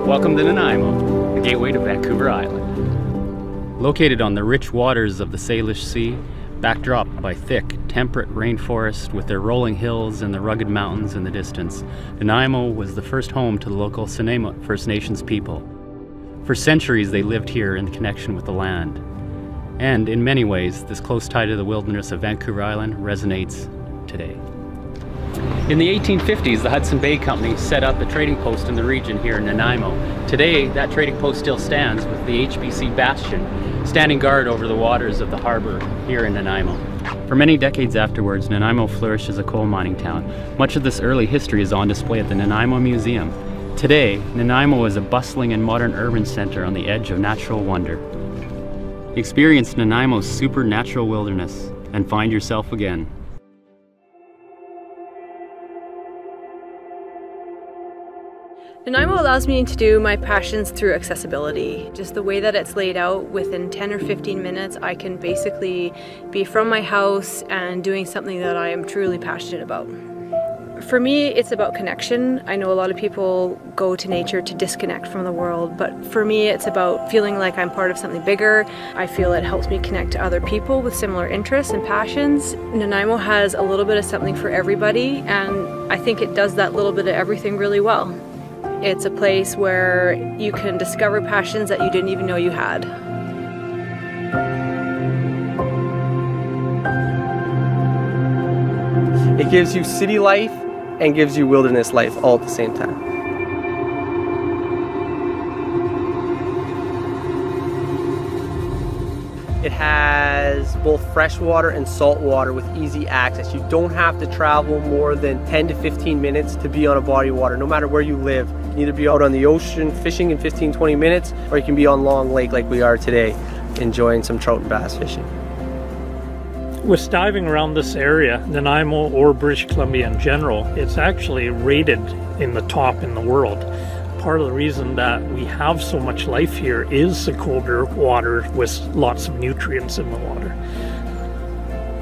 Welcome to Nanaimo, the gateway to Vancouver Island. Located on the rich waters of the Salish Sea, backdropped by thick, temperate rainforest with their rolling hills and the rugged mountains in the distance, Nanaimo was the first home to the local Nanaimo First Nations people. For centuries they lived here in connection with the land. And in many ways, this close tie to the wilderness of Vancouver Island resonates today. In the 1850s, the Hudson Bay Company set up a trading post in the region here in Nanaimo. Today, that trading post still stands with the HBC Bastion, standing guard over the waters of the harbor here in Nanaimo. For many decades afterwards, Nanaimo flourished as a coal mining town. Much of this early history is on display at the Nanaimo Museum. Today, Nanaimo is a bustling and modern urban center on the edge of natural wonder. Experience Nanaimo's supernatural wilderness and find yourself again. Nanaimo allows me to do my passions through accessibility. Just the way that it's laid out, within 10 or 15 minutes I can basically be from my house and doing something that I am truly passionate about. For me, it's about connection. I know a lot of people go to nature to disconnect from the world, but for me it's about feeling like I'm part of something bigger. I feel it helps me connect to other people with similar interests and passions. Nanaimo has a little bit of something for everybody, and I think it does that little bit of everything really well. It's a place where you can discover passions that you didn't even know you had. It gives you city life and gives you wilderness life all at the same time. It has both fresh water and salt water with easy access. You don't have to travel more than 10 to 15 minutes to be on a body of water, no matter where you live. You can either be out on the ocean fishing in 15-20 minutes, or you can be on Long Lake like we are today, enjoying some trout and bass fishing. With diving around this area, Nanaimo or British Columbia in general, it's actually rated in the top in the world. Part of the reason that we have so much life here is the colder water with lots of nutrients in the water.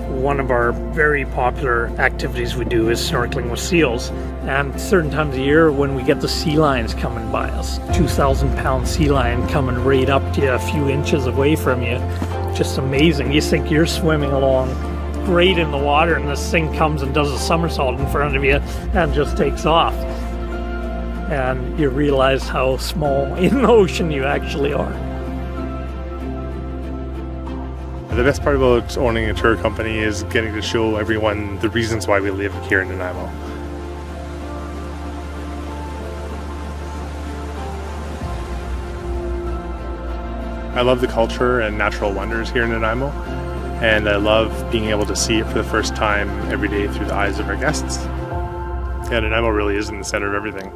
One of our very popular activities we do is snorkeling with seals, and certain times of year when we get the sea lions coming by us, 2,000-pound sea lion coming right up to you a few inches away from you, just amazing. You think you're swimming along great in the water and this thing comes and does a somersault in front of you and just takes off. And you realize how small in the ocean you actually are. The best part about owning a tour company is getting to show everyone the reasons why we live here in Nanaimo. I love the culture and natural wonders here in Nanaimo, and I love being able to see it for the first time every day through the eyes of our guests. Yeah, Nanaimo really is in the center of everything.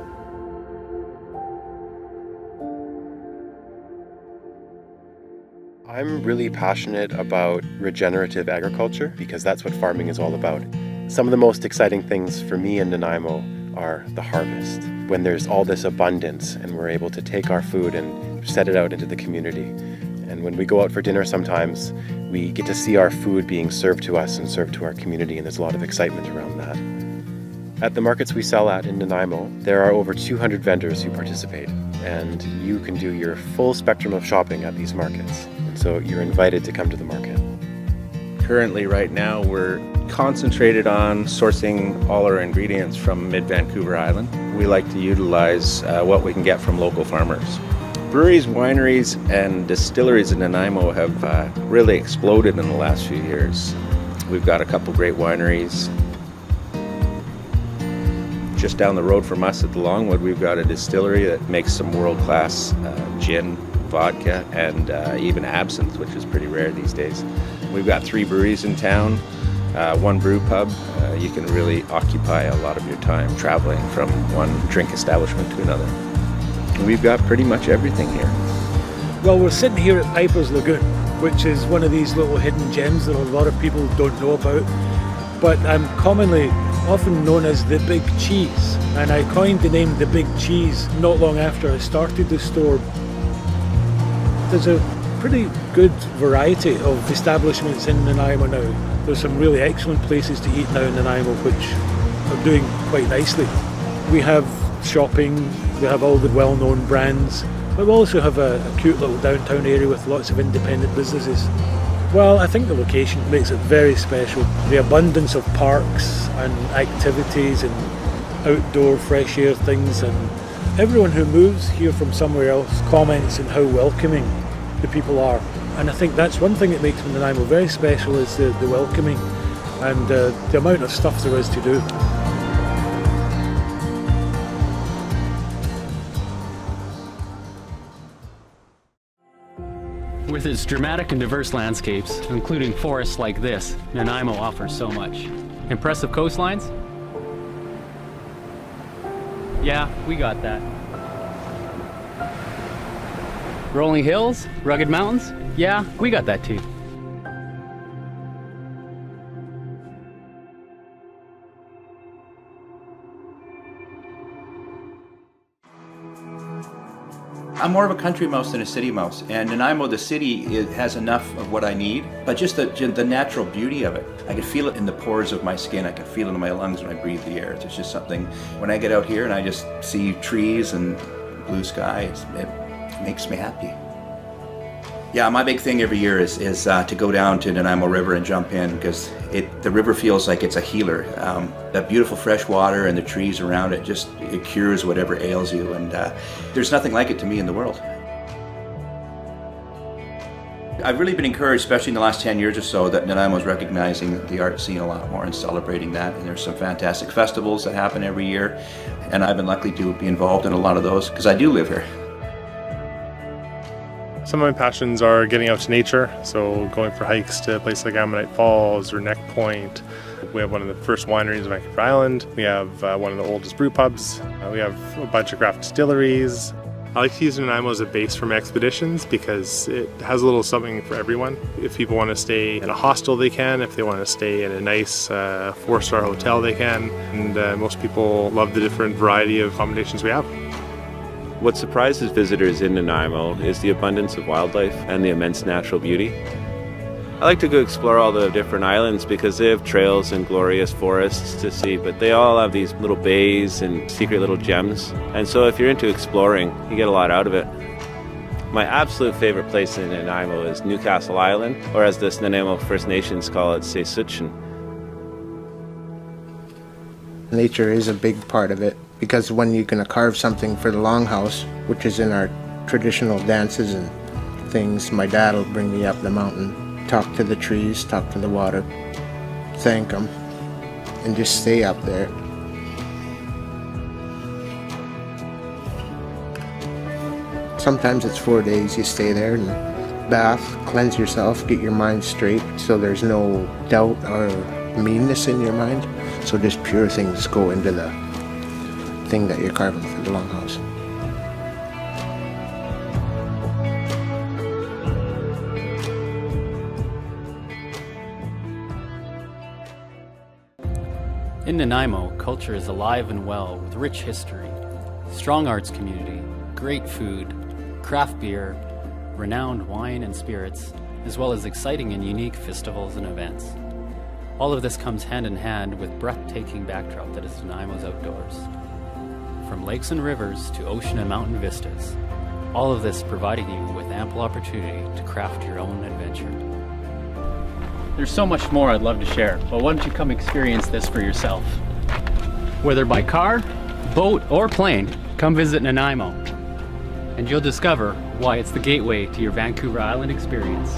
I'm really passionate about regenerative agriculture because that's what farming is all about. Some of the most exciting things for me in Nanaimo are the harvest, when there's all this abundance and we're able to take our food and set it out into the community. And when we go out for dinner sometimes, we get to see our food being served to us and served to our community, and there's a lot of excitement around that. At the markets we sell at in Nanaimo, there are over 200 vendors who participate, and you can do your full spectrum of shopping at these markets. So you're invited to come to the market. Currently, right now, we're concentrated on sourcing all our ingredients from mid-Vancouver Island. We like to utilize what we can get from local farmers. Breweries, wineries, and distilleries in Nanaimo have really exploded in the last few years. We've got a couple great wineries. Just down the road from us at the Longwood, we've got a distillery that makes some world-class gin, vodka, and even absinthe, which is pretty rare these days. We've got 3 breweries in town, 1 brew pub. You can really occupy a lot of your time traveling from one drink establishment to another. And we've got pretty much everything here. Well, we're sitting here at Piper's Lagoon, which is one of these little hidden gems that a lot of people don't know about, but I'm commonly often known as the Big Cheese, and I coined the name the Big Cheese not long after I started the store. There's a pretty good variety of establishments in Nanaimo now. There's some really excellent places to eat now in Nanaimo which are doing quite nicely. We have shopping. We have all the well-known brands, but we also have a cute little downtown area with lots of independent businesses. Well, I think the location makes it very special. The abundance of parks and activities and outdoor fresh air things, and everyone who moves here from somewhere else comments on how welcoming the people are. And I think that's one thing that makes Nanaimo very special, is the welcoming and the amount of stuff there is to do. With its dramatic and diverse landscapes, including forests like this, Nanaimo offers so much. Impressive coastlines? Yeah, we got that. Rolling hills? Rugged mountains? Yeah, we got that too. I'm more of a country mouse than a city mouse, and Nanaimo, the city, has enough of what I need, but just the natural beauty of it. I can feel it in the pores of my skin. I can feel it in my lungs when I breathe the air. It's just something, when I get out here and I just see trees and blue skies, it makes me happy. Yeah, my big thing every year is to go down to Nanaimo River and jump in, because the river feels like it's a healer. That beautiful fresh water and the trees around it, it cures whatever ails you, and there's nothing like it to me in the world. I've really been encouraged, especially in the last 10 years or so, that Nanaimo is recognizing the art scene a lot more and celebrating that, and there's some fantastic festivals that happen every year, and I've been lucky to be involved in a lot of those because I do live here. Some of my passions are getting out to nature, so going for hikes to places like Ammonite Falls or Neck Point. We have one of the first wineries on Vancouver Island. We have one of the oldest brew pubs. We have a bunch of craft distilleries. I like to use Nanaimo as a base for my expeditions because it has a little something for everyone. If people want to stay in a hostel, they can. If they want to stay in a nice 4-star hotel, they can. And most people love the different variety of accommodations we have. What surprises visitors in Nanaimo is the abundance of wildlife and the immense natural beauty. I like to go explore all the different islands because they have trails and glorious forests to see, but they all have these little bays and secret little gems. And so if you're into exploring, you get a lot out of it. My absolute favorite place in Nanaimo is Newcastle Island, or as the Nanaimo First Nations call it, Saskatoon. Nature is a big part of it, because when you're going to carve something for the longhouse, which is in our traditional dances and things, my dad will bring me up the mountain, talk to the trees, talk to the water, thank them, and just stay up there. Sometimes it's 4 days you stay there and bath, cleanse yourself, get your mind straight so there's no doubt or meanness in your mind. So just pure things go into the thing that you're carving for the longhouse. In Nanaimo, culture is alive and well with rich history, strong arts community, great food, craft beer, renowned wine and spirits, as well as exciting and unique festivals and events. All of this comes hand in hand with breathtaking backdrop that is Nanaimo's outdoors. From lakes and rivers to ocean and mountain vistas, all of this providing you with ample opportunity to craft your own adventure. There's so much more I'd love to share, but why don't you come experience this for yourself? Whether by car, boat, or plane, come visit Nanaimo, and you'll discover why it's the gateway to your Vancouver Island experience.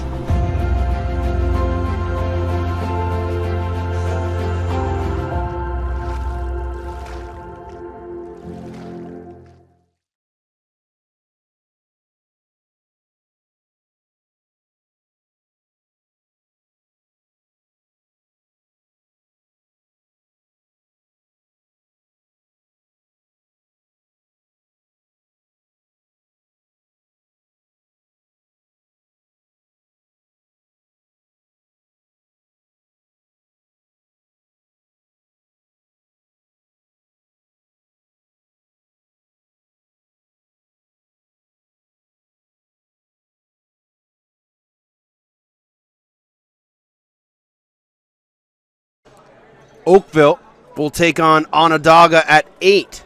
Oakville will take on Onondaga at 8.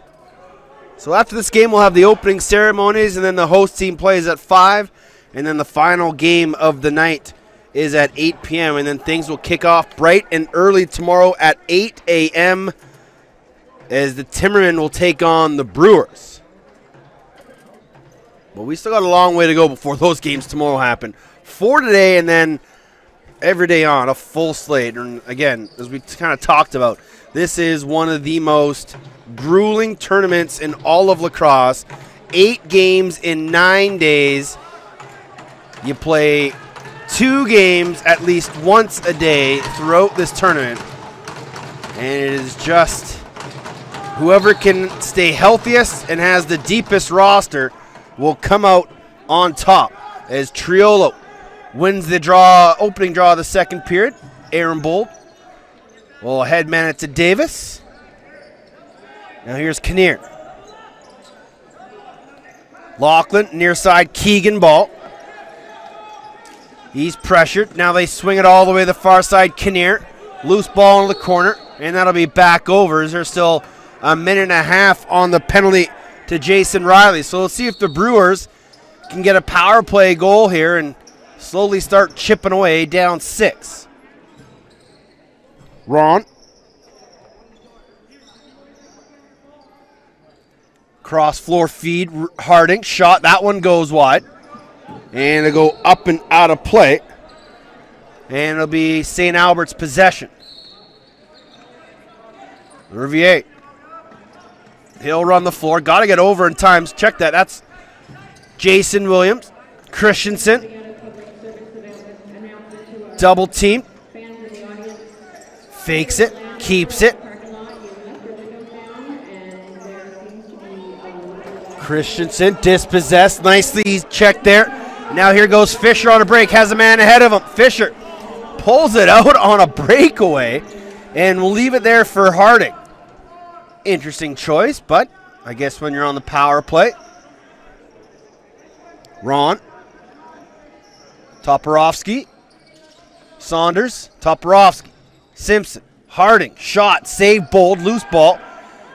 So after this game, we'll have the opening ceremonies, and then the host team plays at 5, and then the final game of the night is at 8 p.m., and then things will kick off bright and early tomorrow at 8 a.m. as the Timmermen will take on the Brewers. But we still got a long way to go before those games tomorrow happen. 4 today, and then every day on, a full slate. And again, as we kind of talked about, this is one of the most grueling tournaments in all of lacrosse. 8 games in 9 days. You play 2 games at least once a day throughout this tournament. And it is just whoever can stay healthiest and has the deepest roster will come out on top as Triolo wins the opening draw of the second period. Aaron Bold will headman it to Davis. Now here's Kinnear. Lachlan, near side, Keegan ball. He's pressured. Now they swing it all the way to the far side, Kinnear. Loose ball in the corner, and that'll be back over as there's still a minute and a half on the penalty to Jason Riley. So let's see if the Brewers can get a power play goal here and slowly start chipping away down 6. Ron. Cross floor feed, Harding. Shot, that one goes wide. And it'll go up and out of play. And it'll be St. Albert's possession. Riviere. He'll run the floor. Got to get over in times. Check that. That's Jason Williams. Christensen. Double team. Fakes it. Keeps it. Christensen dispossessed. Nicely checked there. Now here goes Fisher on a break. Has a man ahead of him. Fisher pulls it out on a breakaway. And we'll leave it there for Harding. Interesting choice, but I guess when you're on the power play. Ron. Toporowski. Saunders. Toporowski. Simpson. Harding. Shot. Save. Bold. Loose ball.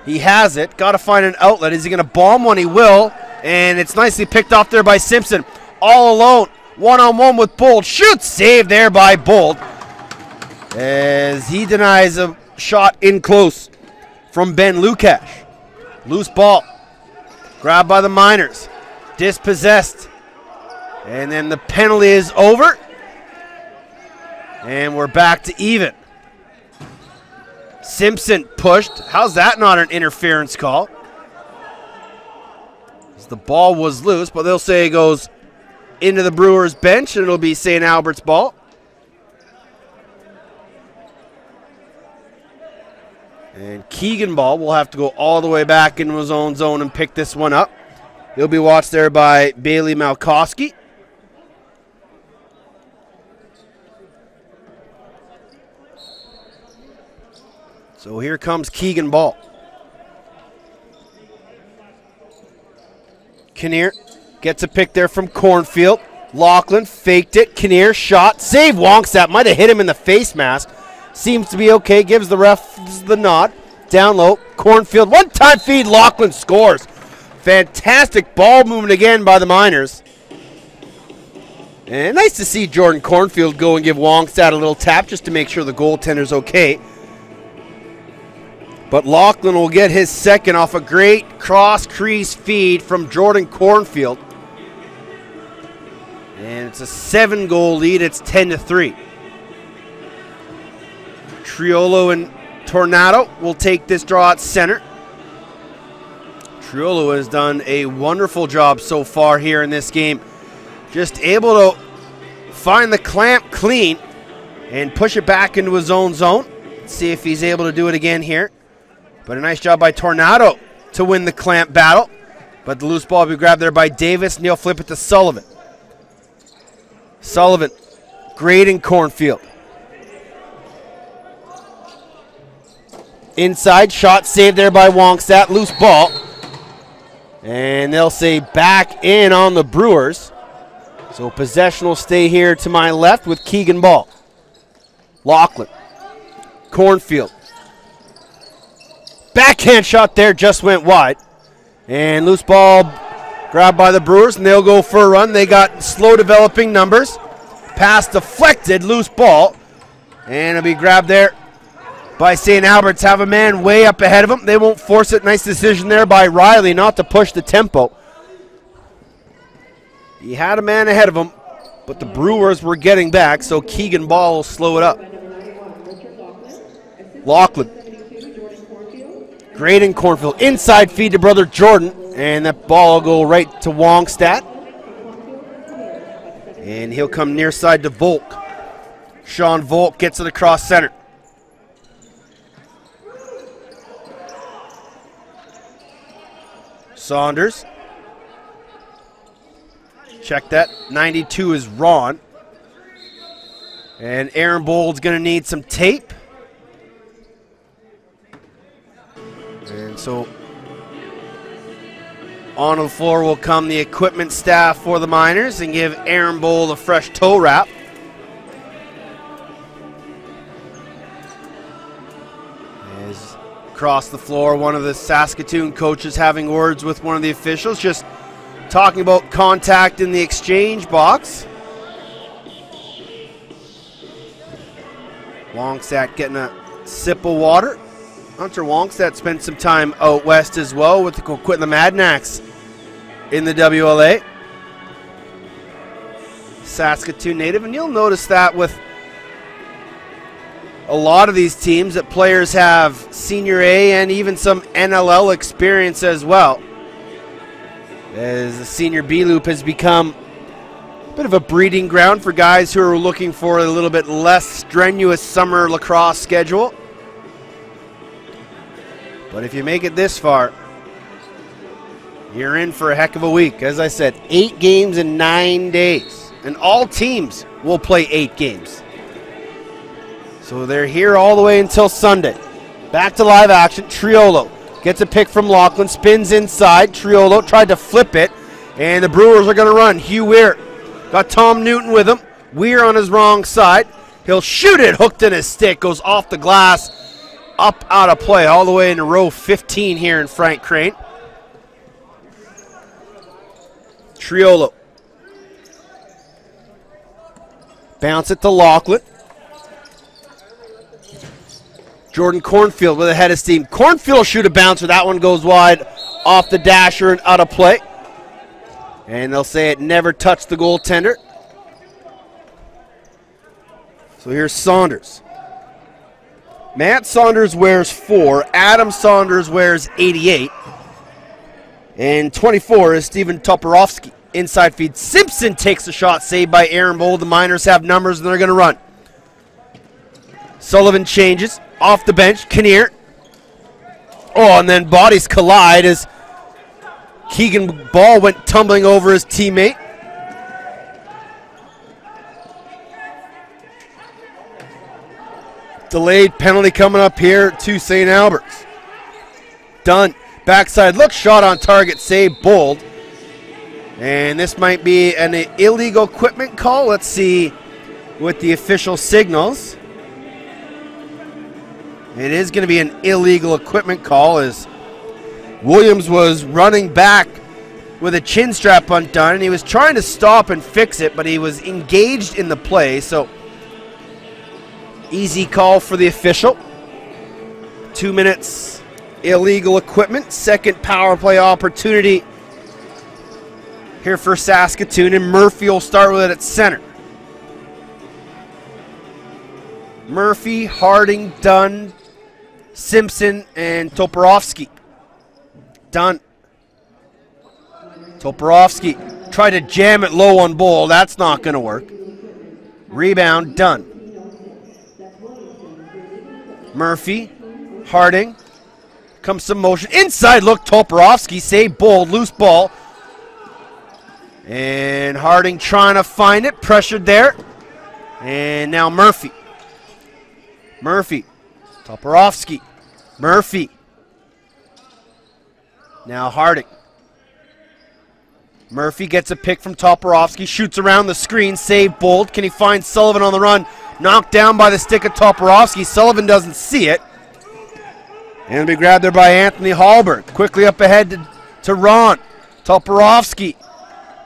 He has it. Got to find an outlet. Is he going to bomb one? He will. And it's nicely picked off there by Simpson. All alone. One-on-one with Bold. Shoots. Saved there by Bold. As he denies a shot in close from Ben Lukash. Loose ball. Grabbed by the Miners. Dispossessed. And then the penalty is over. And we're back to even. Simpson pushed. How's that not an interference call? The ball was loose, but they'll say it goes into the Brewers bench, and it'll be St. Albert's ball. And Keegan ball will have to go all the way back into his own zone and pick this one up. He'll be watched there by Bailey Malkowski. So here comes Keegan ball. Kinnear gets a pick there from Cornfield. Lachlan faked it. Kinnear shot. Save Wonks. That might have hit him in the face mask. Seems to be okay. Gives the ref the nod. Down low. Cornfield. One-time feed. Lachlan scores. Fantastic ball movement again by the Miners. And nice to see Jordan Cornfield go and give Wongstad a little tap just to make sure the goaltender's okay. But Lachlan will get his second off a great cross-crease feed from Jordan Cornfield. And it's a 7-goal lead. It's 10-3. Triolo and Tornado will take this draw at center. Triolo has done a wonderful job so far here in this game. Just able to find the clamp clean and push it back into his own zone. Let's see if he's able to do it again here. But a nice job by Tornado to win the clamp battle. But the loose ball will be grabbed there by Davis, and he'll flip it to Sullivan. Sullivan grading Cornfield. Inside shot saved there by Wongstad. Loose ball. And they'll say back in on the Brewers. So possession will stay here to my left with Keegan ball. Lachlan. Cornfield. Backhand shot there just went wide. And loose ball grabbed by the Brewers, and they'll go for a run. They got slow developing numbers. Pass deflected, loose ball. And it'll be grabbed there by St. Albert's. Have a man way up ahead of him. They won't force it. Nice decision there by Riley not to push the tempo. He had a man ahead of him, but the Brewers were getting back, so Keegan Ball will slow it up. Lachlan. Great in Cornfield. Inside feed to brother Jordan, and that ball will go right to Wongstad. And he'll come near side to Volk. Sean Volk gets it across center. Saunders. Check that. 92 is Ron. And Aaron Bold's going to need some tape. And so on the floor will come the equipment staff for the Miners and give Aaron Bold a fresh toe wrap. As across the floor, one of the Saskatoon coaches having words with one of the officials, just talking about contact in the exchange box. Wongstad getting a sip of water. Hunter Wongstad spent some time out west as well with the Coquitlam Adnax in the WLA. Saskatoon native, and you'll notice that with a lot of these teams that players have Senior A and even some NLL experience as well. As the Senior B loop has become a bit of a breeding ground for guys who are looking for a little bit less strenuous summer lacrosse schedule. But if you make it this far, you're in for a heck of a week. As I said, 8 games in 9 days. And all teams will play 8 games. So they're here all the way until Sunday. Back to live action. Triolo gets a pick from Lachlan, spins inside. Triolo tried to flip it, and the Brewers are going to run. Hugh Weir got Tom Newton with him. Weir on his wrong side. He'll shoot it, hooked in his stick, goes off the glass, up out of play, all the way into row 15 here in Frank Crane. Triolo. Bounce it to Lachlan. Jordan Cornfield with a head of steam. Cornfield will shoot a bouncer. That one goes wide off the dasher and out of play. And they'll say it never touched the goaltender. So here's Saunders. Matt Saunders wears 4. Adam Saunders wears 88. And 24 is Steven Toporowski. Inside feed. Simpson takes a shot, saved by Aaron Bold. The Miners have numbers and they're going to run. Sullivan changes. Off the bench. Kinnear. Oh, and then bodies collide as Keegan Ball went tumbling over his teammate. Delayed penalty coming up here to St. Albert's. Done. Backside look, shot on target, save Bold. And this might be an illegal equipment call. Let's see with the official signals. It is going to be an illegal equipment call as Williams was running back with a chin strap undone, and he was trying to stop and fix it, but he was engaged in the play, so easy call for the official. 2 minutes, illegal equipment. Second power play opportunity here for Saskatoon, and Murphy will start with it at center. Murphy, Harding, Dunn, Simpson, and Toporowski. Dunn. Toporowski tried to jam it low on Bull. That's not going to work. Rebound, Dunn. Murphy, Harding. Comes some motion. Inside look, Toporowski. Save Bold. Loose ball. And Harding trying to find it. Pressured there. And now Murphy. Murphy. Toporowski. Murphy. Now Harding. Murphy gets a pick from Toporowski. Shoots around the screen. Save Bold. Can he find Sullivan on the run? Knocked down by the stick of Toporowski. Sullivan doesn't see it. And it'll be grabbed there by Anthony Hallberg. Quickly up ahead to to Ron. Toporowski.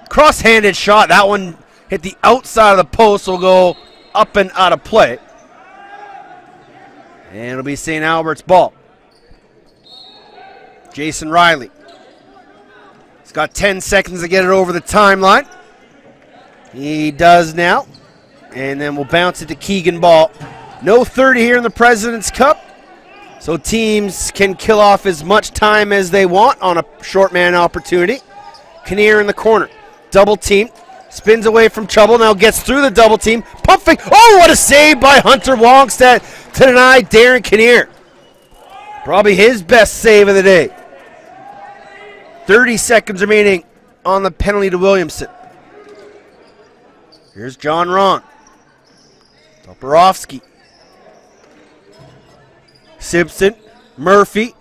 Cross-handed shot. That one hit the outside of the post. Will go up and out of play. And it'll be St. Albert's ball. Jason Riley. He's got 10 seconds to get it over the timeline. He does now. And then we'll bounce it to Keegan Ball. No 30 here in the President's Cup. So teams can kill off as much time as they want on a short man opportunity. Kinnear in the corner. Double team. Spins away from trouble. Now gets through the double team. Pump fake. Oh, what a save by Hunter Wongstad to deny Darren Kinnear. Probably his best save of the day. 30 seconds remaining on the penalty to Williamson. Here's John Ron. Toporowski. Simpson. Murphy.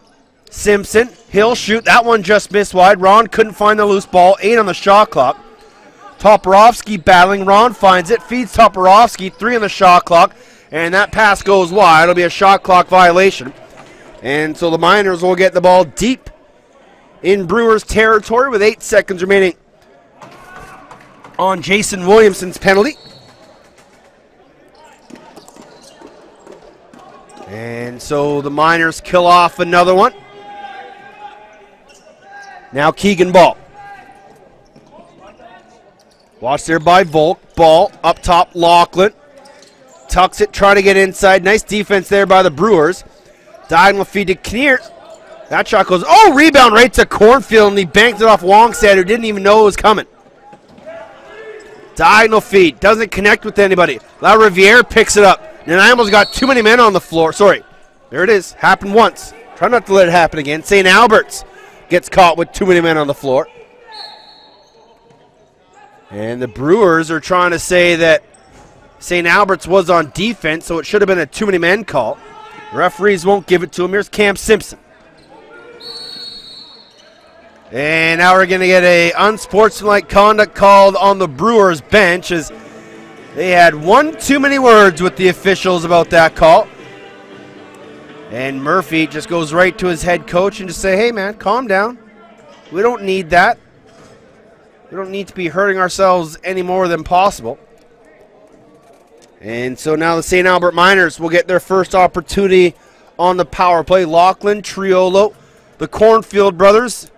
Simpson. He'll shoot. That one just missed wide. Ron couldn't find the loose ball. 8 on the shot clock. Toporowski battling. Ron finds it. Feeds Toporowski. 3 on the shot clock. And that pass goes wide. It'll be a shot clock violation. And so the Miners will get the ball deep in Brewers territory with 8 seconds remaining on Jason Williamson's penalty. And so the Miners kill off another one. Now Keegan Ball. Watch there by Volk. Ball up top, Lachlan. Tucks it, trying to get inside. Nice defense there by the Brewers. Diagonal feed to Kinnear. That shot goes, oh, rebound right to Cornfield, and he banked it off Wongstad, who didn't even know it was coming. Diagonal feed, doesn't connect with anybody. La Riviere picks it up. Nanaimo's got too many men on the floor. Sorry, there it is. Happened once. Try not to let it happen again. St. Albert's gets caught with too many men on the floor. And the Brewers are trying to say that St. Albert's was on defense, so it should have been a too many men call. Referees won't give it to him. Here's Cam Simpson. And now we're going to get a unsportsmanlike conduct called on the Brewers bench, as they had one too many words with the officials about that call. And Murphy just goes right to his head coach and just say, hey man, calm down. We don't need that. We don't need to be hurting ourselves any more than possible. And so now the St. Albert Miners will get their first opportunity on the power play. Lachlan, Triolo, the Cornfield brothers,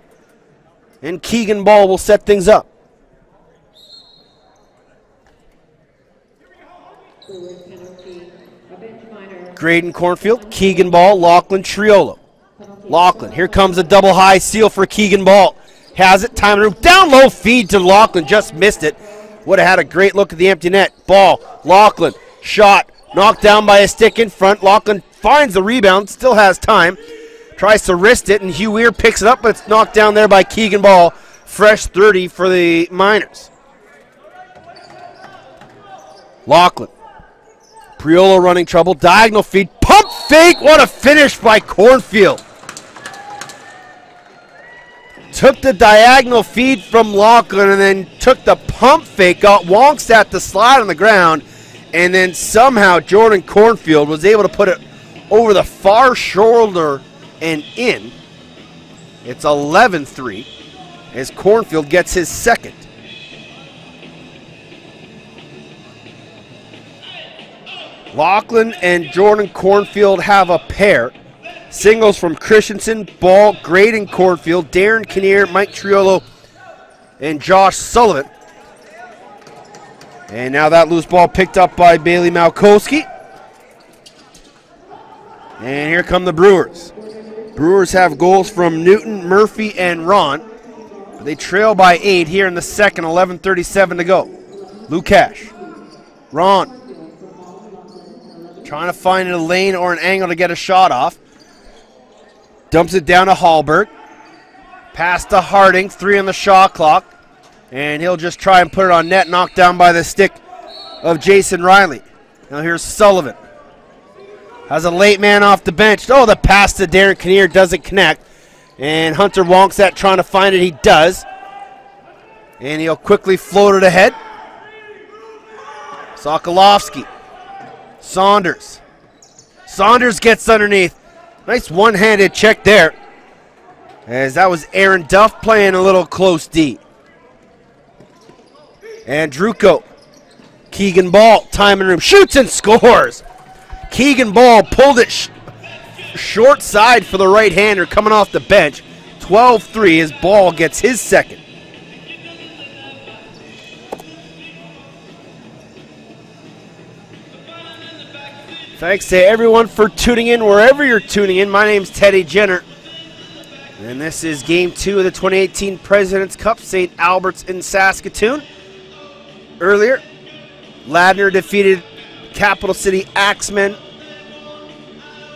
and Keegan Ball will set things up. Graydon Cornfield, Keegan Ball, Lachlan, Triolo. Lachlan, here comes a double high seal for Keegan Ball. Has it, time and down low feed to Lachlan, just missed it. Would have had a great look at the empty net. Ball, Lachlan, shot, knocked down by a stick in front. Lachlan finds the rebound, still has time. Tries to wrist it, and Hugh Weir picks it up, but it's knocked down there by Keegan Ball. Fresh 30 for the Miners. Lachlan. Priolo running trouble, diagonal feed, pump fake, what a finish by Cornfield. Took the diagonal feed from Lachlan and then took the pump fake, got Wongstad to slide on the ground, and then somehow Jordan Cornfield was able to put it over the far shoulder and in. It's 11-3 as Cornfield gets his second. Lachlan and Jordan Cornfield have a pair. Singles from Christensen, Ball, Graydon Cornfield, Darren Kinnear, Mike Triolo, and Josh Sullivan. And now that loose ball picked up by Bailey Malkowski. And here come the Brewers. Brewers have goals from Newton, Murphy, and Ron. They trail by 8 here in the second, 11:37 to go. Lukash. Ron. Trying to find a lane or an angle to get a shot off. Dumps it down to Hallberg. Pass to Harding, 3 on the shot clock. And he'll just try and put it on net, knocked down by the stick of Jason Riley. Now here's Sullivan. Has a late man off the bench. Oh, the pass to Darren Kinnear doesn't connect. And Hunter Wongstad trying to find it. He does. And he'll quickly float it ahead. Sokolowski. Saunders. Saunders gets underneath. Nice one-handed check there. As that was Aaron Duff playing a little close D. And Druko. Keegan Ball, time and room, shoots and scores. Keegan Ball pulled it short side for the right-hander coming off the bench. 12-3 as Ball gets his second. Thanks to everyone for tuning in wherever you're tuning in. My name's Teddy Jenner. And this is Game 2 of the 2018 President's Cup, St. Albert's in Saskatoon. Earlier, Ladner defeated Capital City Axemen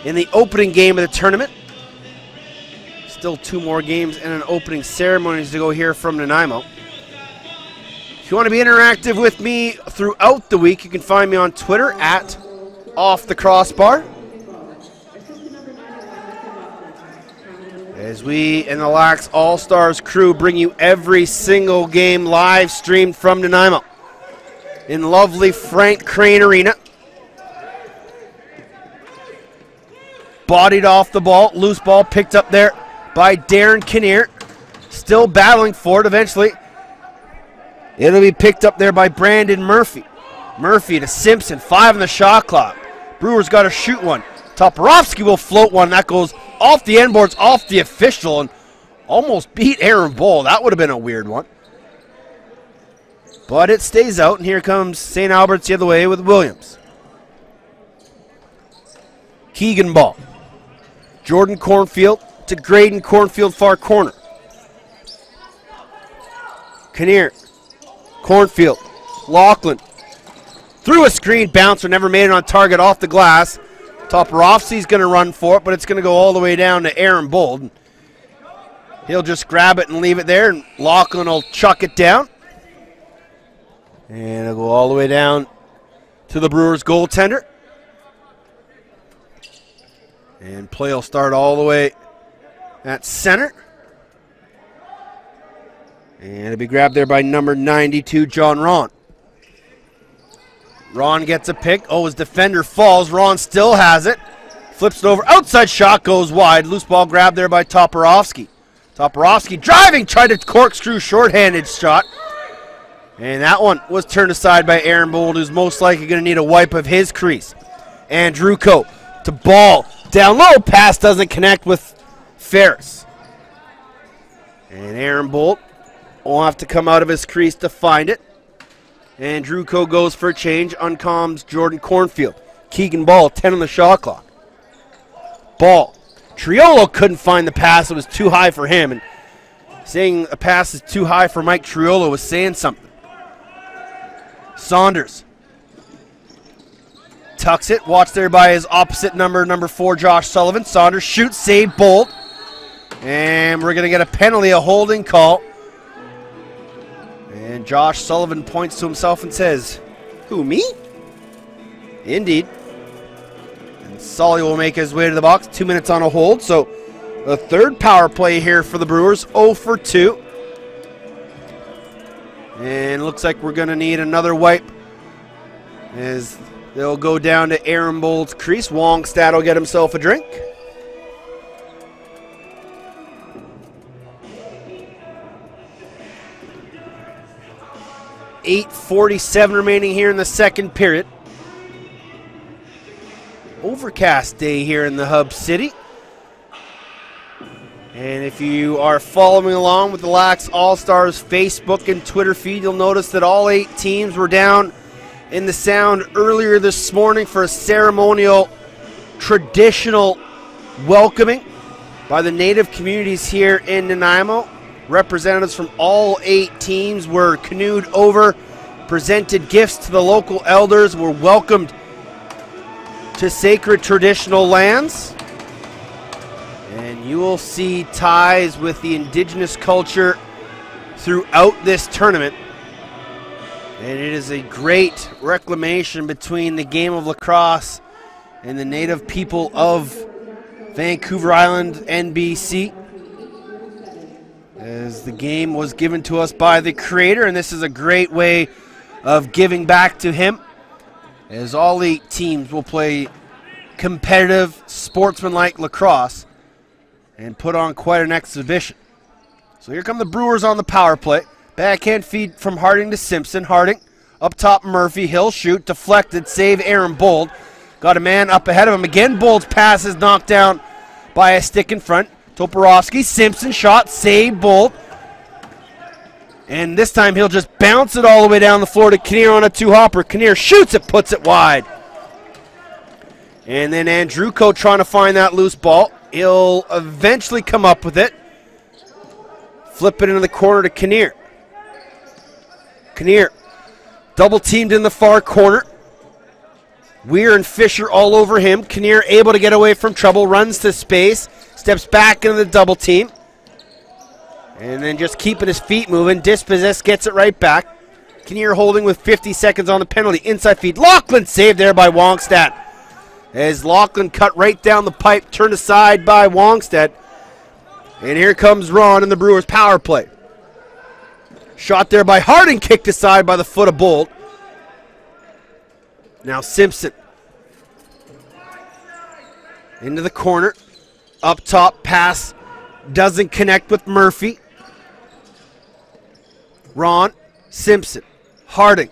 in the opening game of the tournament. Still 2 more games and an opening ceremonies to go here from Nanaimo. If you want to be interactive with me throughout the week, you can find me on Twitter at @OffTheCrossbar. As we and the Lax All-Stars crew bring you every single game live streamed from Nanaimo in lovely Frank Crane Arena. Bodied off the ball, loose ball picked up there by Darren Kinnear. Still battling for it eventually. It'll be picked up there by Brandon Murphy. Murphy to Simpson, 5 on the shot clock. Brewers got to shoot one. Toporowski will float one. That goes off the end boards, off the official, and almost beat Aaron Bull. That would have been a weird one. But it stays out, and here comes St. Albert's the other way with Williams. Keegan Ball. Jordan Cornfield to Graydon Cornfield, far corner. Kinnear. Cornfield. Laughlin. Through a screen, bouncer, never made it on target, off the glass. Toporowski's going to run for it, but it's going to go all the way down to Aaron Bold. He'll just grab it and leave it there, and Laughlin will chuck it down. And it'll go all the way down to the Brewers goaltender. And play will start all the way at center. And it'll be grabbed there by number 92, John Ron. Ron gets a pick. Oh, his defender falls. Ron still has it. Flips it over. Outside shot goes wide. Loose ball grabbed there by Toporowski. Toporowski driving, tried to corkscrew shorthanded shot. And that one was turned aside by Aaron Bold, who's most likely going to need a wipe of his crease. And Druko to Ball. Down low. Pass doesn't connect with Ferris. And Aaron Bolt will have to come out of his crease to find it. And Druko goes for a change. Uncoms Jordan Cornfield. Keegan Ball, 10 on the shot clock. Ball. Triolo couldn't find the pass. It was too high for him. And saying a pass is too high for Mike Triolo was saying something. Saunders. Tucks it. Watched there by his opposite number 4, Josh Sullivan. Saunders shoots, save, Bolt. And we're going to get a penalty, a holding call. And Josh Sullivan points to himself and says, "Who, me?" Indeed. And Sully will make his way to the box. 2 minutes on a hold. So the third power play here for the Brewers. 0 for 2. And looks like we're going to need another wipe as they'll go down to Aaron Bold's crease. Wongstad will get himself a drink. .47 remaining here in the second period. Overcast day here in the Hub City. And if you are following along with the Lax All-Stars Facebook and Twitter feed, you'll notice that all 8 teams were down in the Sound earlier this morning for a ceremonial, traditional welcoming by the native communities here in Nanaimo. Representatives from all 8 teams were canoed over, presented gifts to the local elders, were welcomed to sacred traditional lands. And you will see ties with the indigenous culture throughout this tournament. And it is a great reclamation between the game of lacrosse and the native people of Vancouver Island and BC. As the game was given to us by the creator, and this is a great way of giving back to him, as all 8 teams will play competitive, sportsmanlike lacrosse and put on quite an exhibition. So here come the Brewers on the power play. Backhand feed from Harding to Simpson. Harding up top, Murphy. He'll shoot, deflected, save Aaron Bold. Got a man up ahead of him. Again, Bold's pass is knocked down by a stick in front. Toporowski, Simpson shot, save Bold. And this time he'll just bounce it all the way down the floor to Kinnear on a two-hopper. Kinnear shoots it, puts it wide. And then Andrewko trying to find that loose ball. He'll eventually come up with it. Flip it into the corner to Kinnear. Kinnear double teamed in the far corner. Weir and Fisher all over him. Kinnear able to get away from trouble, runs to space, steps back into the double team. And then just keeping his feet moving. Dispossessed gets it right back. Kinnear holding with 50 seconds on the penalty. Inside feed. Lachlan saved there by Wongstad. As Lachlan cut right down the pipe, turned aside by Wongstad. And here comes Ron in the Brewers power play. Shot there by Harding, kicked aside by the foot of Bold. Now Simpson. Into the corner. Up top, pass doesn't connect with Murphy. Ron, Simpson, Harding.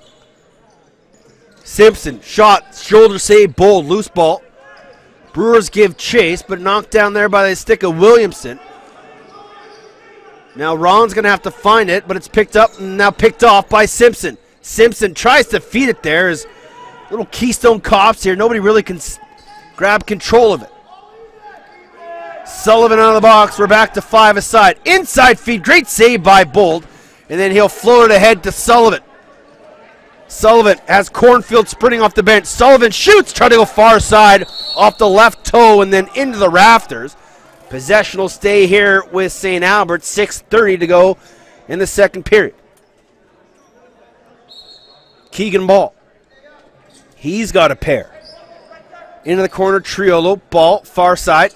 Simpson, shot, shoulder save, Bold, loose ball. Brewers give chase, but knocked down there by the stick of Williamson. Now Ron's going to have to find it, but it's picked up and now picked off by Simpson. Simpson tries to feed it there. As little Keystone Cops here. Nobody really can grab control of it. Sullivan out of the box. We're back to 5 aside. Inside feed. Great save by Bold. And then he'll float it ahead to Sullivan. Sullivan has Cornfield sprinting off the bench. Sullivan shoots. Trying to go far side off the left toe and then into the rafters. Possession will stay here with St. Albert. 6:30 to go in the second period. Keegan ball. He's got a pair. Into the corner, Triolo. Ball, far side.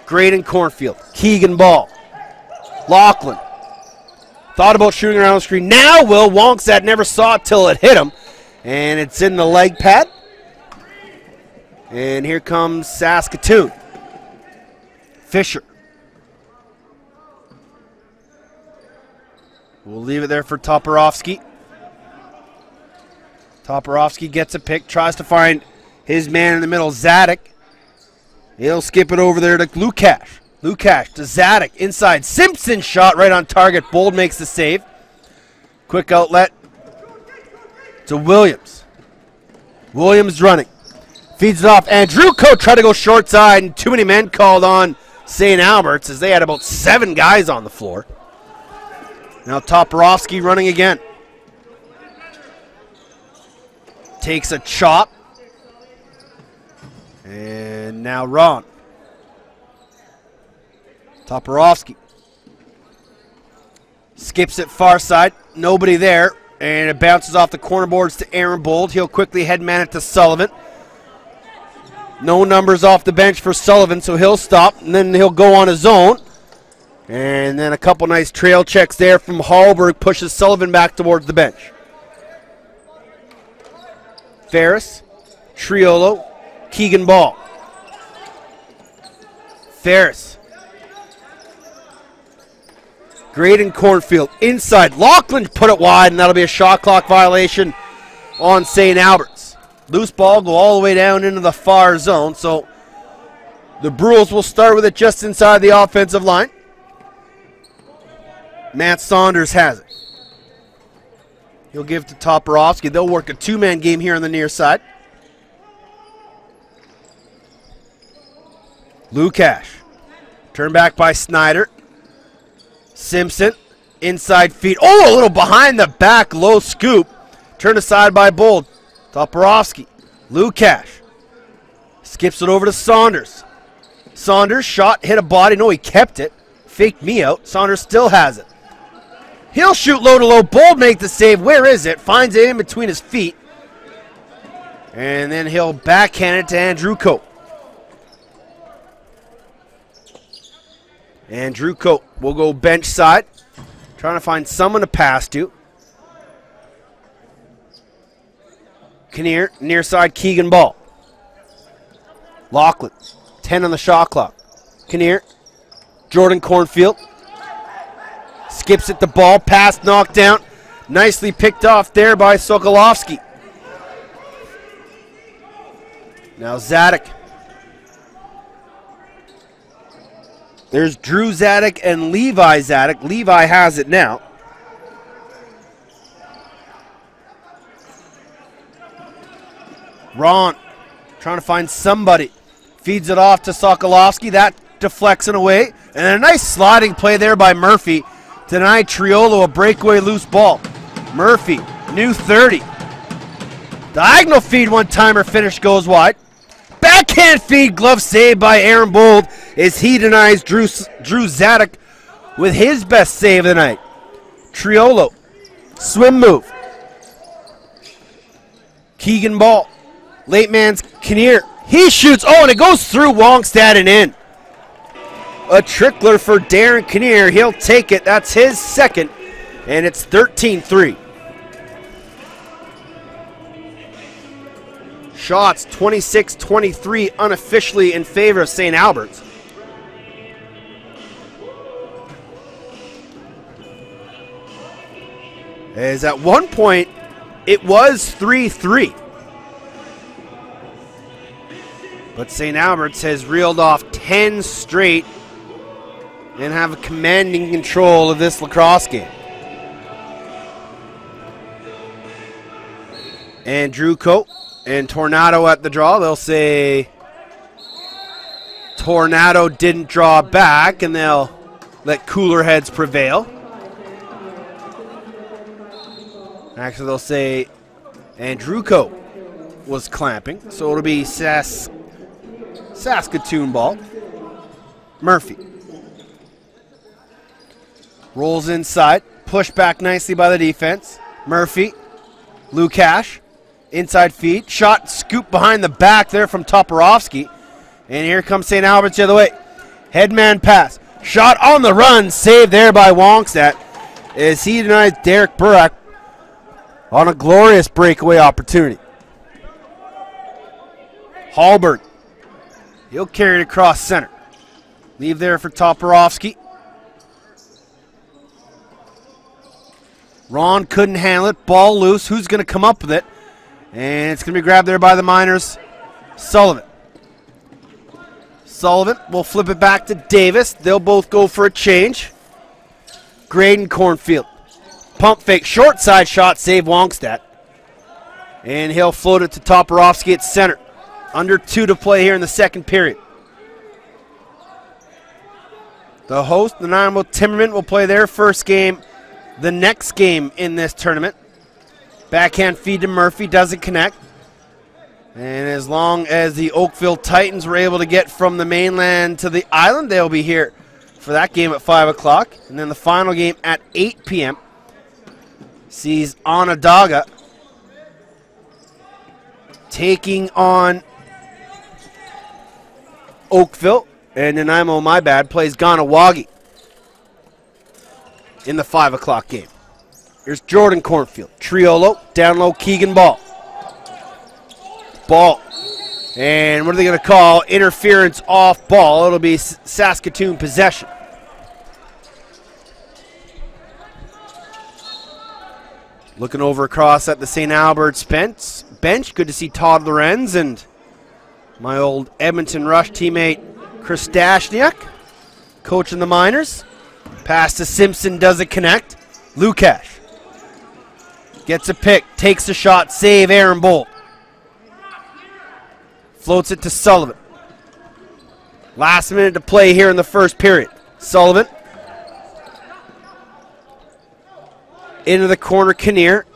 Graydon Cornfield. Keegan ball. Lachlan. Thought about shooting around the screen. Now Will Wongstad never saw it till it hit him. And it's in the leg pad. And here comes Saskatoon. Fisher. We'll leave it there for Toporowski. Toporowski gets a pick, tries to find his man in the middle, Zadek. He'll skip it over there to Lukash. Lukash to Zadek, inside. Simpson shot right on target. Bold makes the save. Quick outlet to Williams. Williams running. Feeds it off. Andrewko tried to go short side, and too many men called on St. Albert's as they had about 7 guys on the floor. Now Toporowski running again. Takes a chop. And now Ron. Toporowski. Skips it far side. Nobody there. And it bounces off the corner boards to Aaron Bold. He'll quickly head man it to Sullivan. No numbers off the bench for Sullivan, so he'll stop. And then he'll go on his own. And then a couple nice trail checks there from Hallberg. Pushes Sullivan back towards the bench. Ferris. Triolo. Keegan ball. Ferris. Graydon Cornfield inside. Lachlan put it wide, and that'll be a shot clock violation on St. Albert's. Loose ball go all the way down into the far zone, so the Brewers will start with it just inside the offensive line. Matt Saunders has it. He'll give to Toporowski. They'll work a 2-man game here on the near side. Lukash. Turned back by Snyder. Simpson. Inside feed. Oh, a little behind the back. Low scoop. Turned aside by Bold. Toporowski. Lukash. Skips it over to Saunders. Saunders shot. Hit a body. No, he kept it. Faked me out. Saunders still has it. He'll shoot low to low. Bold make the save. Where is it? Finds it in between his feet. And then he'll backhand it to Andrewko. Andrewko will go bench side. Trying to find someone to pass to. Kinnear, near side, Keegan ball. Lachlan, 10 on the shot clock. Kinnear. Jordan Cornfield. Skips at the ball. Pass knocked down. Nicely picked off there by Sokolovsky. Now Zadok. There's Drew Zadok and Levi Zadok. Levi has it now. Ron trying to find somebody. Feeds it off to Sokolovsky. That deflects it away. And a nice sliding play there by Murphy to deny Triolo a breakaway loose ball. Murphy, new 30. Diagonal feed, one-timer, finish goes wide. Backhand feed, glove save by Aaron Bold as he denies Drew Zadok with his best save of the night. Triolo, swim move. Keegan ball. Late man's Kinnear. He shoots. Oh, and it goes through Wongstad and in. A trickler for Darren Kinnear. He'll take it. That's his second. And it's 13-3. Shots 26-23 unofficially in favor of St. Albert's. As at one point, it was 3-3. But St. Albert's has reeled off 10 straight and have a commanding control of this lacrosse game. And Drew Coate and Tornado at the draw. They'll say Tornado didn't draw back, and they'll let cooler heads prevail. Actually, they'll say Drew Coate was clamping, so it'll be Saskatoon ball. Murphy rolls inside, pushed back nicely by the defense. Murphy, Lukash, inside feed, shot, scoop behind the back there from Toporowski. And here comes St. Albert's the other way. Headman pass, shot on the run, saved there by Wongstad as he denies Derek Burak on a glorious breakaway opportunity. Hallberg, he'll carry it across center. Leave there for Toporowski. Ron couldn't handle it. Ball loose. Who's going to come up with it? And it's going to be grabbed there by the Miners. Sullivan. Sullivan will flip it back to Davis. They'll both go for a change. Graydon Cornfield. Pump fake. Short side shot. Save Wongstad. And he'll float it to Toporowski at center. Under 2 to play here in the second period. The host, the Nanaimo Timbermen, will play their first game the next game in this tournament. Backhand feed to Murphy, doesn't connect. And as long as the Oakville Titans were able to get from the mainland to the island, they'll be here for that game at 5 o'clock. And then the final game at 8 p.m. sees Onondaga taking on Oakville. And Nanaimo, my bad, plays Ganawagi in the 5 o'clock game. Here's Jordan Cornfield. Triolo, down low, Keegan ball. Ball. And what are they going to call? Interference off ball. It'll be Saskatoon possession. Looking over across at the St. Albert's bench. Good to see Todd Lorenz and my old Edmonton Rush teammate Chris Dashniak coaching the Miners. Pass to Simpson, doesn't connect. Lukash gets a pick, takes a shot, save Aaron Bolt. Floats it to Sullivan. Last minute to play here in the first period. Sullivan. Into the corner, Kinnear.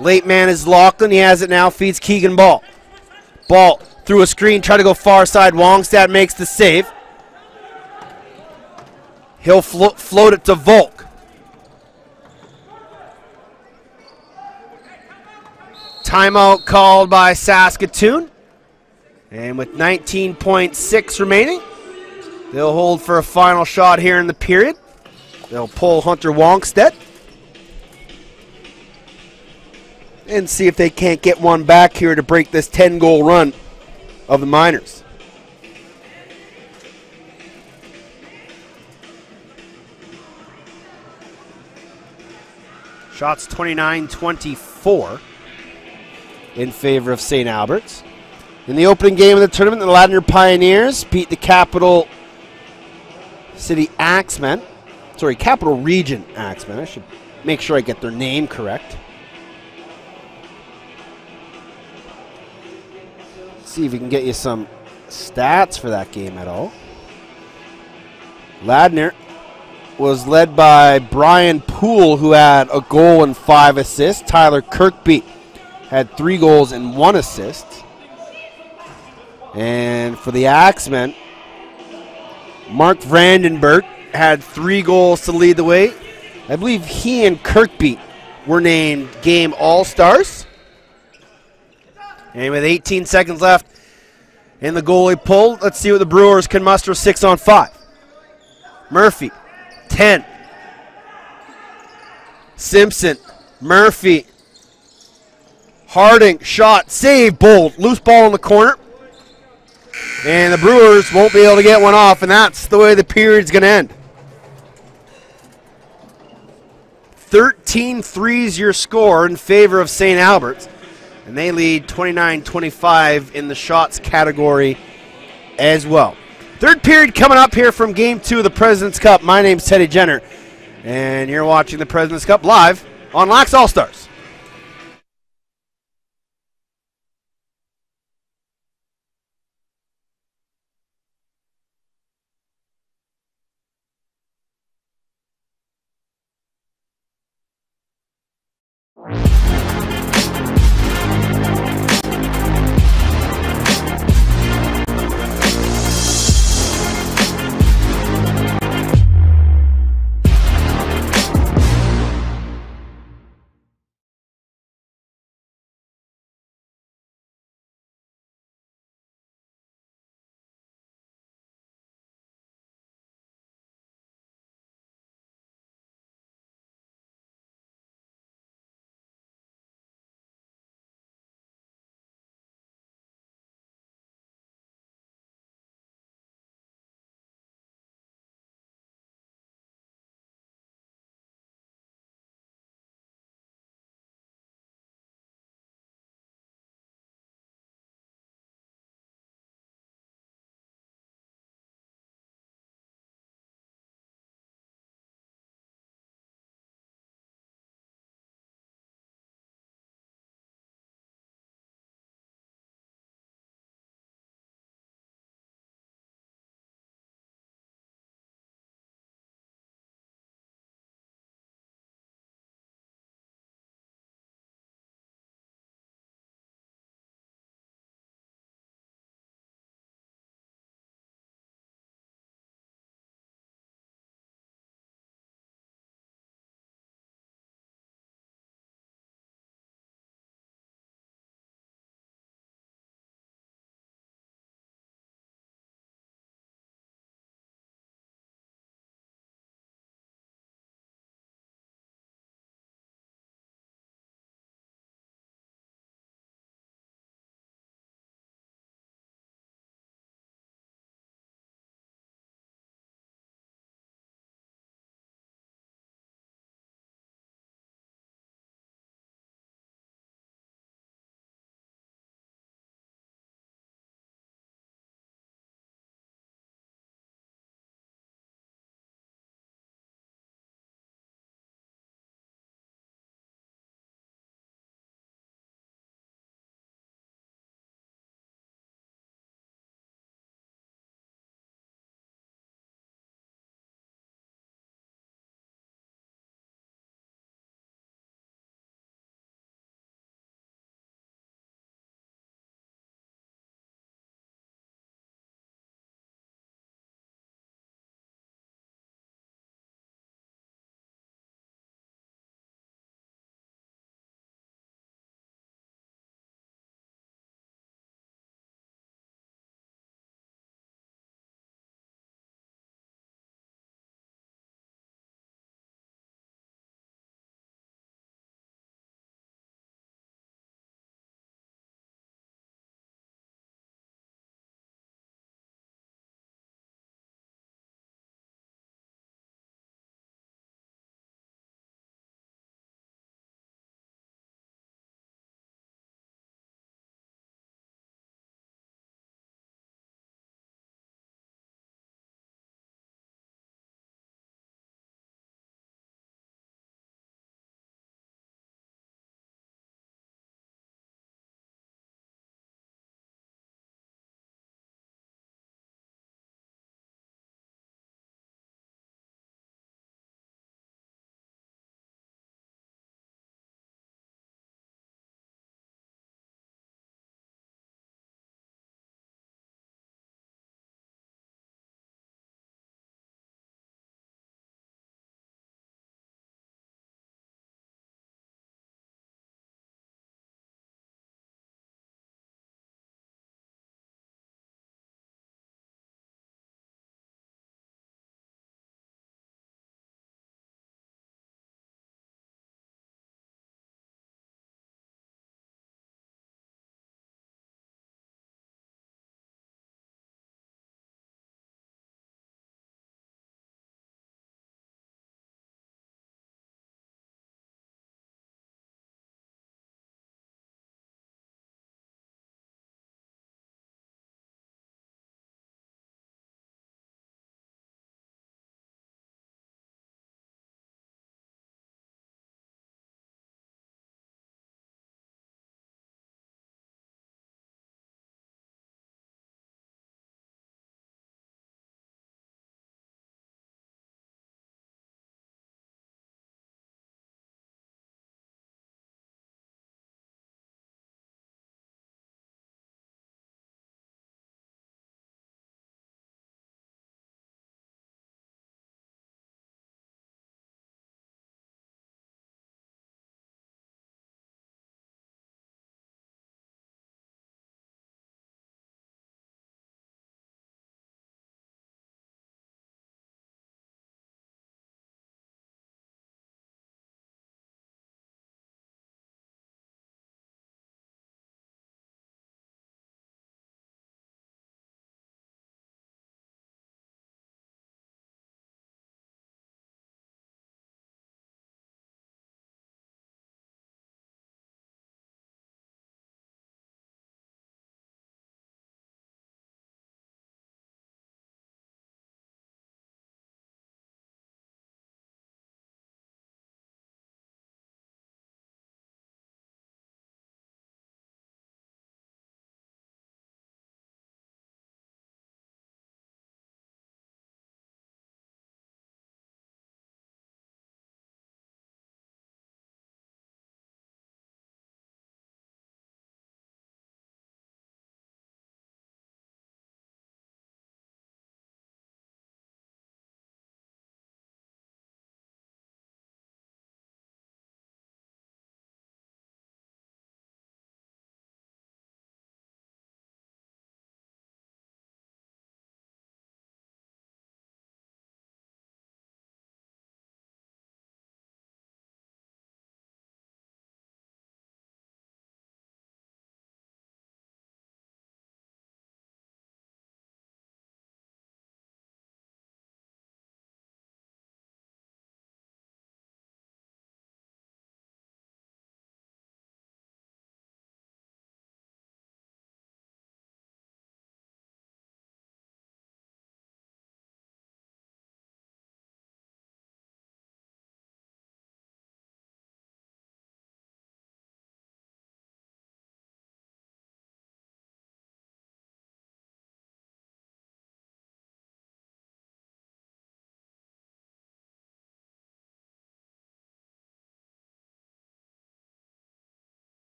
Late man is Lachlan, he has it now, feeds Keegan ball. Ball through a screen, try to go far side. Wongstad makes the save. He'll float it to Volk. Timeout called by Saskatoon. And with 19.6 remaining, they'll hold for a final shot here in the period. They'll pull Hunter Wongstad and see if they can't get one back here to break this 10-goal run of the Miners. Shots 29-24 in favor of St. Albert's. In the opening game of the tournament, the Ladner Pioneers beat the Capital Region Axemen. I should make sure I get their name correct. Let's see if we can get you some stats for that game at all. Ladner was led by Brian Poole, who had a goal and 5 assists. Tyler Kirkby had 3 goals and 1 assist. And for the Axemen, Mark Vandenberg had 3 goals to lead the way. I believe he and Kirkby were named game All-Stars. And with 18 seconds left in the goalie pull, let's see what the Brewers can muster 6-on-5. Murphy, 10. Simpson, Murphy, Harding, shot, save, bold, loose ball in the corner. And the Brewers won't be able to get one off, and that's the way the period's going to end. 13-3's your score in favor of St. Albert's, and they lead 29-25 in the shots category as well. Third period coming up here from Game 2 of the President's Cup. My name's Teddy Jenner, and you're watching the President's Cup live on Lax All-Stars.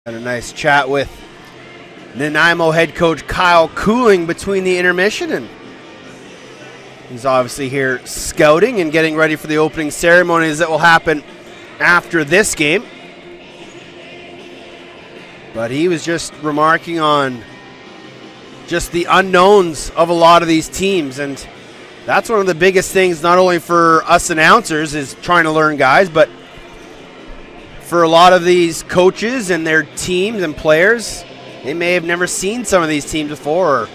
Had a nice chat with Nanaimo head coach Kyle Cooling between the intermission, and he's obviously here scouting and getting ready for the opening ceremonies that will happen after this game. But he was just remarking on just the unknowns of a lot of these teams, and that's one of the biggest things, not only for us announcers, is trying to learn guys, but for a lot of these coaches and their teams and players, they may have never seen some of these teams before or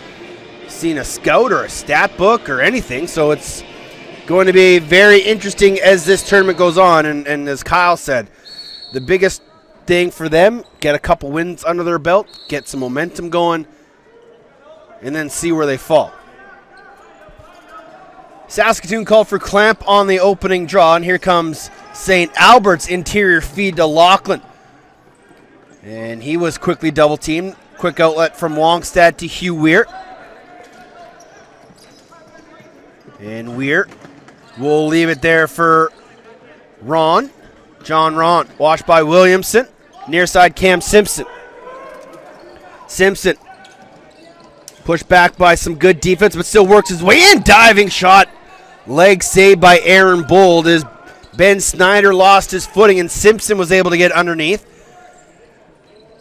seen a scout or a stat book or anything. So it's going to be very interesting as this tournament goes on. And as Kyle said, the biggest thing for them, get a couple wins under their belt, get some momentum going, and then see where they fall. Saskatoon called for clamp on the opening draw, and here comes St. Albert's interior feed to Lachlan. And he was quickly double-teamed. Quick outlet from Wongstad to Hugh Weir. And Weir will leave it there for Ron. John Ron, watched by Williamson. Near side, Cam Simpson. Simpson pushed back by some good defense, but still works his way in. Diving shot. Leg saved by Aaron Bold as Ben Snyder lost his footing and Simpson was able to get underneath.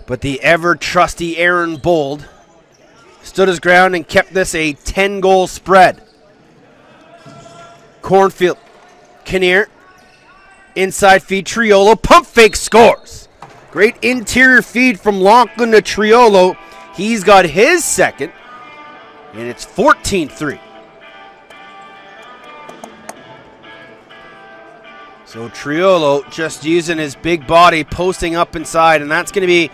But the ever-trusty Aaron Bold stood his ground and kept this a 10-goal spread. Cornfield, Kinnear, inside feed, Triolo, pump fake, scores. Great interior feed from Lachlan to Triolo. He's got his second, and it's 14-3. So Triolo just using his big body, posting up inside, and that's going to be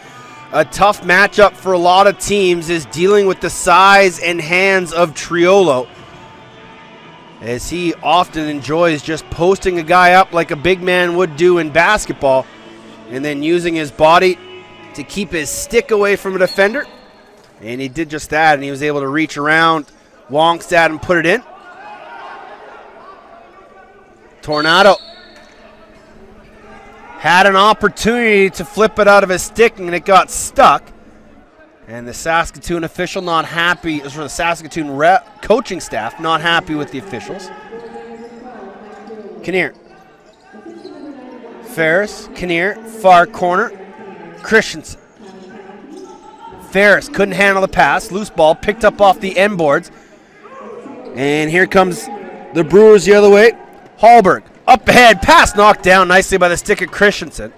a tough matchup for a lot of teams, is dealing with the size and hands of Triolo, as he often enjoys just posting a guy up like a big man would do in basketball, and then using his body to keep his stick away from a defender. And he did just that, and he was able to reach around Wongstad and put it in. Tornado had an opportunity to flip it out of his stick, and it got stuck. And the Saskatoon official not happy, or the Saskatoon coaching staff not happy with the officials. Kinnear. Ferris, Kinnear, far corner. Christensen. Ferris couldn't handle the pass. Loose ball picked up off the end boards. And here comes the Brewers the other way. Hallberg. Up ahead, pass knocked down nicely by the stick of Christensen.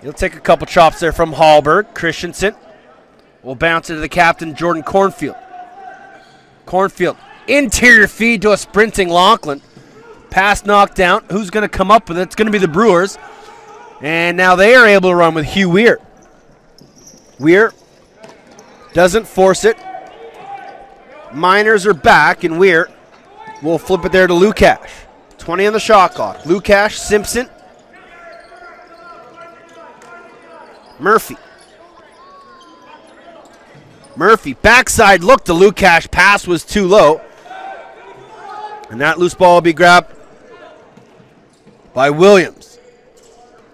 He'll take a couple chops there from Hallberg. Christensen will bounce it to the captain, Jordan Cornfield. Cornfield, interior feed to a sprinting Lachlan. Pass knocked down. Who's going to come up with it? It's going to be the Brewers. And now they are able to run with Hugh Weir. Weir doesn't force it. Miners are back, and Weir will flip it there to Lukash. 20 on the shot clock. Lukash, Simpson. Murphy. Murphy, backside look to Lukash. Pass was too low. And that loose ball will be grabbed by Williams.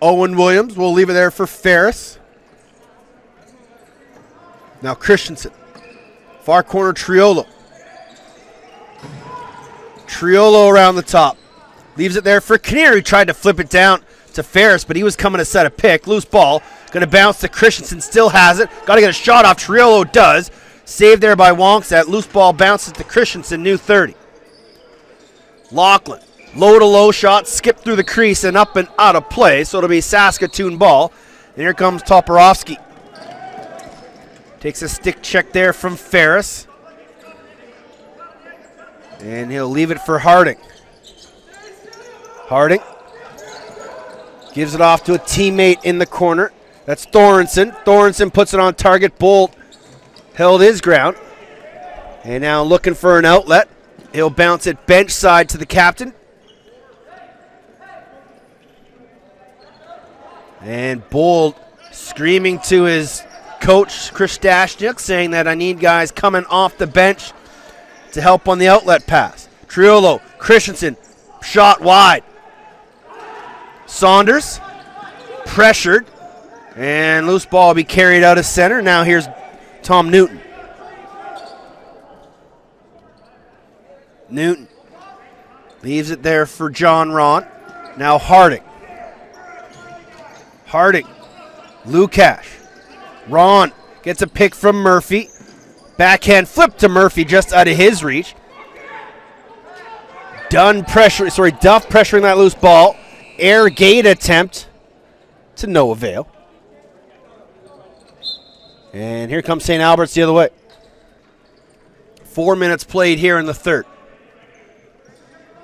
Owen Williams will leave it there for Ferris. Now Christensen. Far corner, Triolo. Triolo around the top. Leaves it there for Kinnear, who tried to flip it down to Ferris, but he was coming to set a pick. Loose ball. Going to bounce to Christensen. Still has it. Got to get a shot off. Triolo does. Saved there by Wonks. That loose ball bounces to Christensen. New 30. Lachlan. Low to low shot. Skipped through the crease and up and out of play. So it'll be Saskatoon ball. And here comes Toporowski. Takes a stick check there from Ferris. And he'll leave it for Harding. Harding gives it off to a teammate in the corner. That's Thorensen. Thorensen puts it on target. Bolt held his ground. And now looking for an outlet. He'll bounce it bench side to the captain. And Bold screaming to his coach, Chris Stashniuk, saying that I need guys coming off the bench to help on the outlet pass. Triolo, Christensen, shot wide. Saunders, pressured. And loose ball will be carried out of center. Now here's Tom Newton. Newton leaves it there for John Ron. Now Harding. Harding. Lukash. Ron gets a pick from Murphy. Backhand flip to Murphy just out of his reach. Duff pressuring that loose ball. Air gate attempt to no avail. And here comes St. Albert's the other way. 4 minutes played here in the third.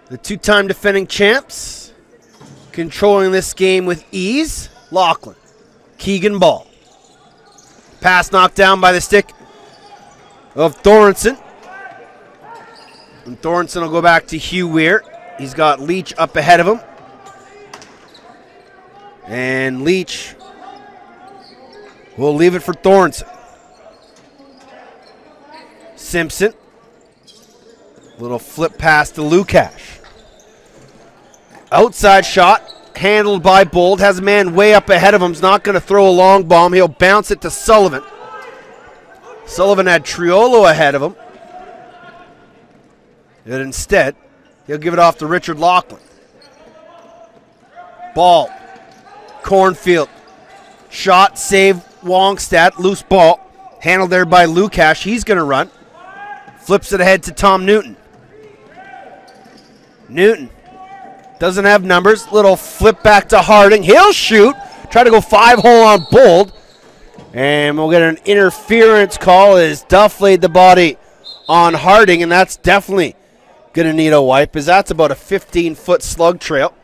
The two-time defending champs controlling this game with ease. Lachlan. Keegan ball. Pass knocked down by the stick of Thorensen. And Thorensen will go back to Hugh Weir. He's got Leach up ahead of him. And Leach will leave it for Thorensen. Simpson. Little flip pass to Lukash. Outside shot. Handled by Bold. Has a man way up ahead of him. He's not going to throw a long bomb. He'll bounce it to Sullivan. Sullivan had Triolo ahead of him. And instead, he'll give it off to Richard Lachlan. Ball. Cornfield. Shot, save, Wongstad. Loose ball. Handled there by Lukash. He's going to run. Flips it ahead to Tom Newton. Newton doesn't have numbers. Little flip back to Harding. He'll shoot. Try to go 5-hole on Bold. And we'll get an interference call as Duff laid the body on Harding. And that's definitely going to need a wipe, as that's about a 15-foot slug trail.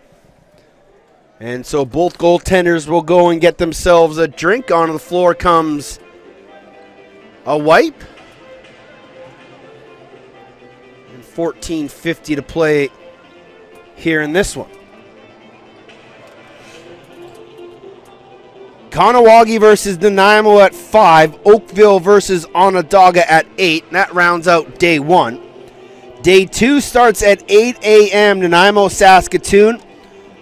And so both goaltenders will go and get themselves a drink. Onto the floor comes a wipe. And 14:50 to play here in this one. Kahnawake versus Nanaimo at 5. Oakville versus Onondaga at 8. And that rounds out day 1. Day 2 starts at 8 a.m. Nanaimo, Saskatoon.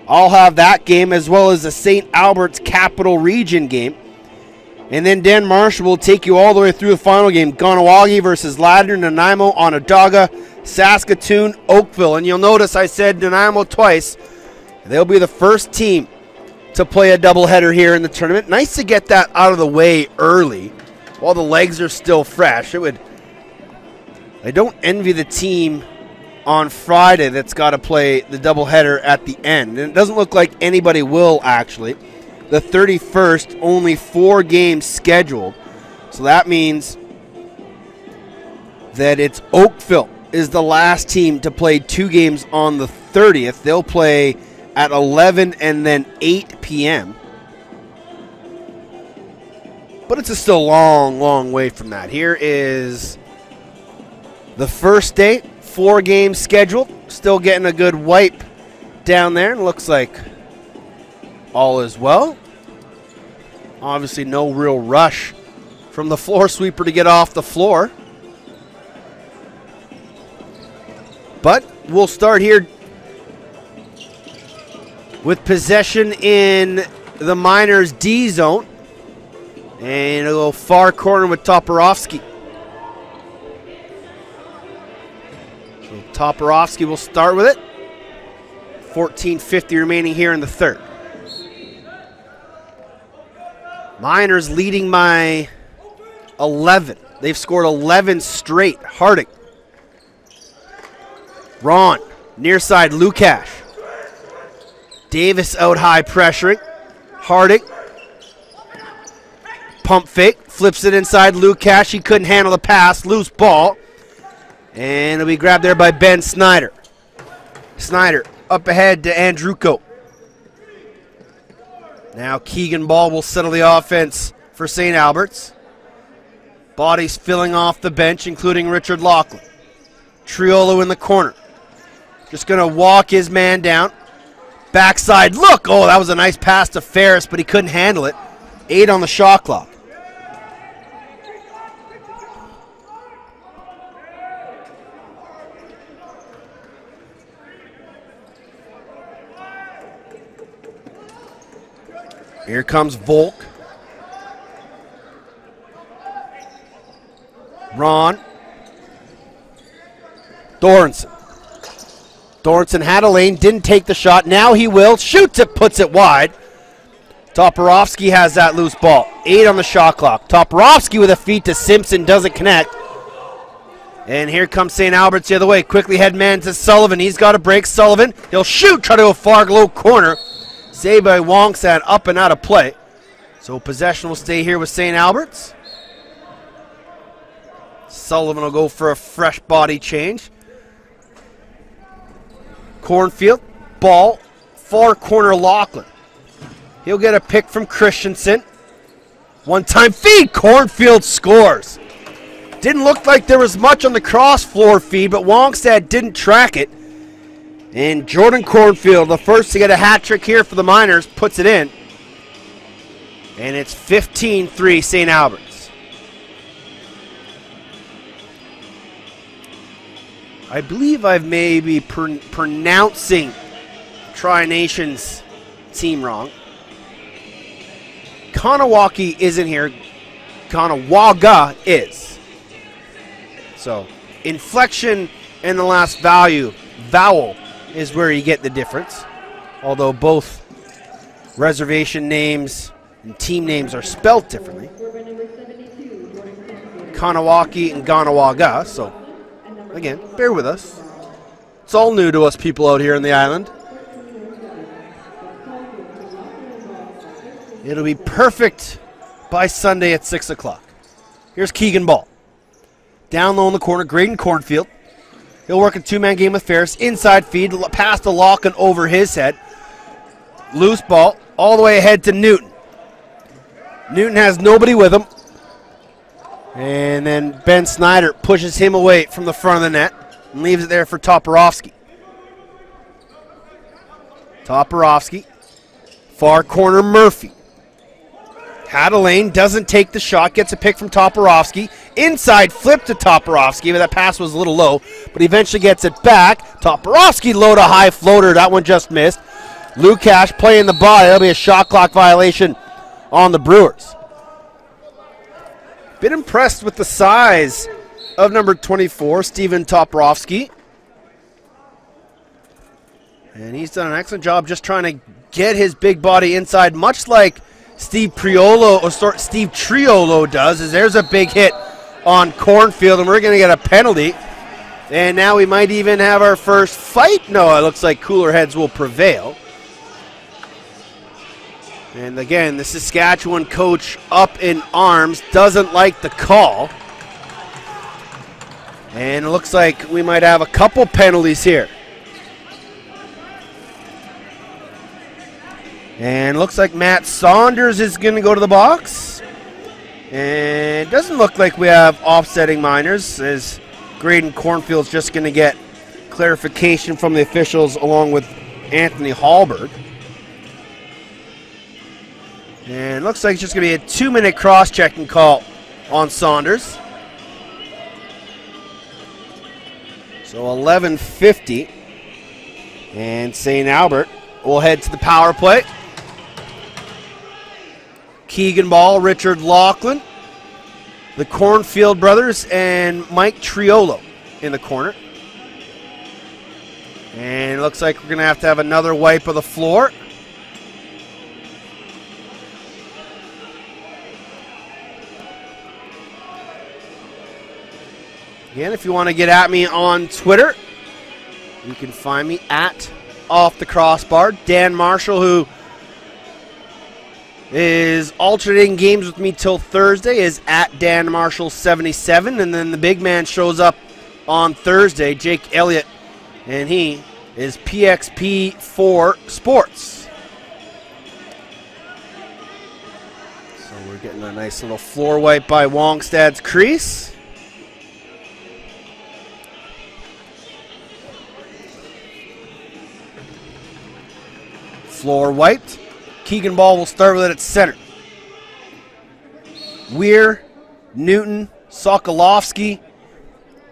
I'll have that game as well as the St. Albert's Capital Region game. And then Dan Marshall will take you all the way through the final game. Kahnawake versus Ladner, Nanaimo, Onondaga, Saskatoon, Oakville. And you'll notice I said Nanaimo twice. They'll be the first team to play a doubleheader here in the tournament. Nice to get that out of the way early while the legs are still fresh. I don't envy the team on Friday that's got to play the doubleheader at the end. And it doesn't look like anybody will, actually. The 31st, only 4 games scheduled. So that means that it's Oakville is the last team to play 2 games on the 30th. They'll play at 11 and then 8 p.m. But it's still a long, long way from that. Here is the first day. 4 games scheduled. Still getting a good wipe down there. And looks like all is well. Obviously no real rush from the floor sweeper to get off the floor. But we'll start here with possession in the Miners D zone. And a little far corner with Toporowski. So Toporowski will start with it. 14:50 remaining here in the third. Miners leading by 11. They've scored 11 straight. Harding. Ron. Near side, Lukash. Davis out high pressuring. Harding. Pump fake. Flips it inside Lukash. He couldn't handle the pass. Loose ball. And it'll be grabbed there by Ben Snyder. Snyder up ahead to Andruko. Now Keegan Ball will settle the offense for St. Albert's. Bodies filling off the bench, including Richard Lachlan. Triolo in the corner. Just going to walk his man down. Backside look. Oh, that was a nice pass to Ferris, but he couldn't handle it. 8 on the shot clock. Here comes Volk. Ron. Doranson. Doranson had a lane, didn't take the shot. Now he will. Shoots it, puts it wide. Toporowski has that loose ball. 8 on the shot clock. Toporowski with a feed to Simpson, doesn't connect. And here comes St. Albert's the other way. Quickly head man to Sullivan. He's got a break. Sullivan, he'll shoot, try to go far low corner. Saved by Wongstad, up and out of play. So possession will stay here with St. Albert's. Sullivan will go for a fresh body change. Cornfield, ball, far corner Lachlan. He'll get a pick from Christensen. One-time feed, Cornfield scores. Didn't look like there was much on the cross floor feed, but Wongstad didn't track it. And Jordan Cornfield, the first to get a hat trick here for the Miners, puts it in. And it's 15-3 St. Albert's. I believe I've maybe pronouncing Tri-Nations team wrong. Kanawaki isn't here. Kanawaga is. So, inflection and the last vowel is where you get the difference. Although both reservation names and team names are spelled differently. Kanawaki and Ganawaga. So, again, bear with us. It's all new to us people out here in the island. It'll be perfect by Sunday at 6 o'clock. Here's Keegan Ball. Down low in the corner, Graydon Cornfield. He'll work a two-man game with Ferris. Inside feed, past the lock and over his head. Loose ball, all the way ahead to Newton. Newton has nobody with him. And then Ben Snyder pushes him away from the front of the net and leaves it there for Toporowski. Toporowski, far corner Murphy. Had a lane, doesn't take the shot, gets a pick from Toporowski. Inside flip to Toporowski, but that pass was a little low, but he eventually gets it back. Toporowski low to high floater, that one just missed. Lukash playing the ball, that'll be a shot clock violation on the Brewers. Been impressed with the size of number 24, Steven Toporowski. And he's done an excellent job just trying to get his big body inside, much like Steve Triolo does, as there's a big hit on Cornfield, and we're going to get a penalty. And now we might even have our first fight. No, it looks like cooler heads will prevail. And again, the Saskatchewan coach up in arms, doesn't like the call. And it looks like we might have a couple penalties here. And looks like Matt Saunders is going to go to the box. And it doesn't look like we have offsetting Miners, as Graydon Cornfield's just going to get clarification from the officials along with Anthony Hallberg. And it looks like it's just going to be a 2-minute cross-checking call on Saunders. So 11:50. And St. Albert will head to the power play. Keegan Ball, Richard Lachlan, the Cornfield brothers, and Mike Triolo in the corner. And it looks like we're going to have another wipe of the floor. Again, if you want to get at me on Twitter, you can find me at Off the Crossbar. Dan Marshall, who is alternating games with me till Thursday, is at Dan Marshall 77, and then the big man shows up on Thursday, Jake Elliott, and he is PXP4 Sports. So we're getting a nice little floor wipe by Wongstad's crease. Floor wiped. Keegan Ball will start with it at center. Weir, Newton, Sokolowski,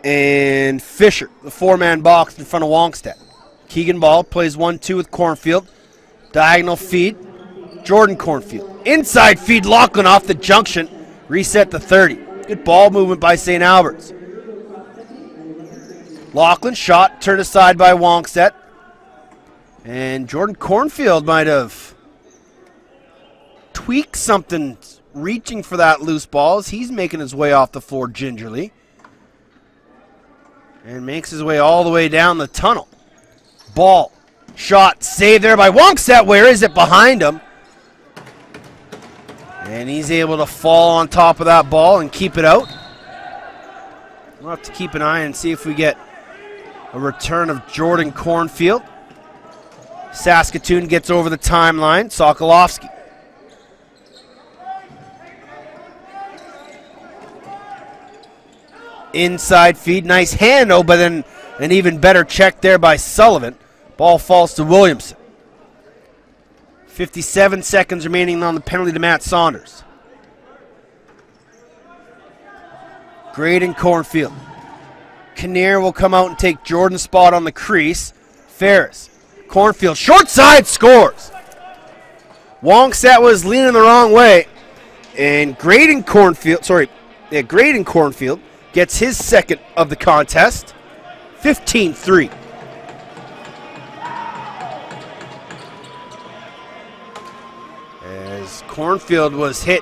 and Fisher, the four-man box in front of Wongstad. Keegan Ball plays 1-2 with Cornfield. Diagonal feed, Jordan Cornfield. Inside feed, Lachlan off the junction. Reset to 30. Good ball movement by St. Albert's. Lachlan shot, turned aside by Wongstedt. And Jordan Cornfield might have tweaked something, reaching for that loose ball as he's making his way off the floor gingerly. And makes his way all the way down the tunnel. Ball, shot, saved there by Wongstedt. Where is it? Behind him. And he's able to fall on top of that ball and keep it out. We'll have to keep an eye and see if we get a return of Jordan Cornfield. Saskatoon gets over the timeline. Sokolowski. Inside feed. Nice hand, though, but then an even better check there by Sullivan. Ball falls to Williamson. 57 seconds remaining on the penalty to Matt Saunders. Graydon Cornfield. Kinnear will come out and take Jordan's spot on the crease. Ferris. Cornfield, short side, scores. Wongstedt was leaning the wrong way. And Graydon Cornfield gets his second of the contest. 15-3. As Cornfield was hit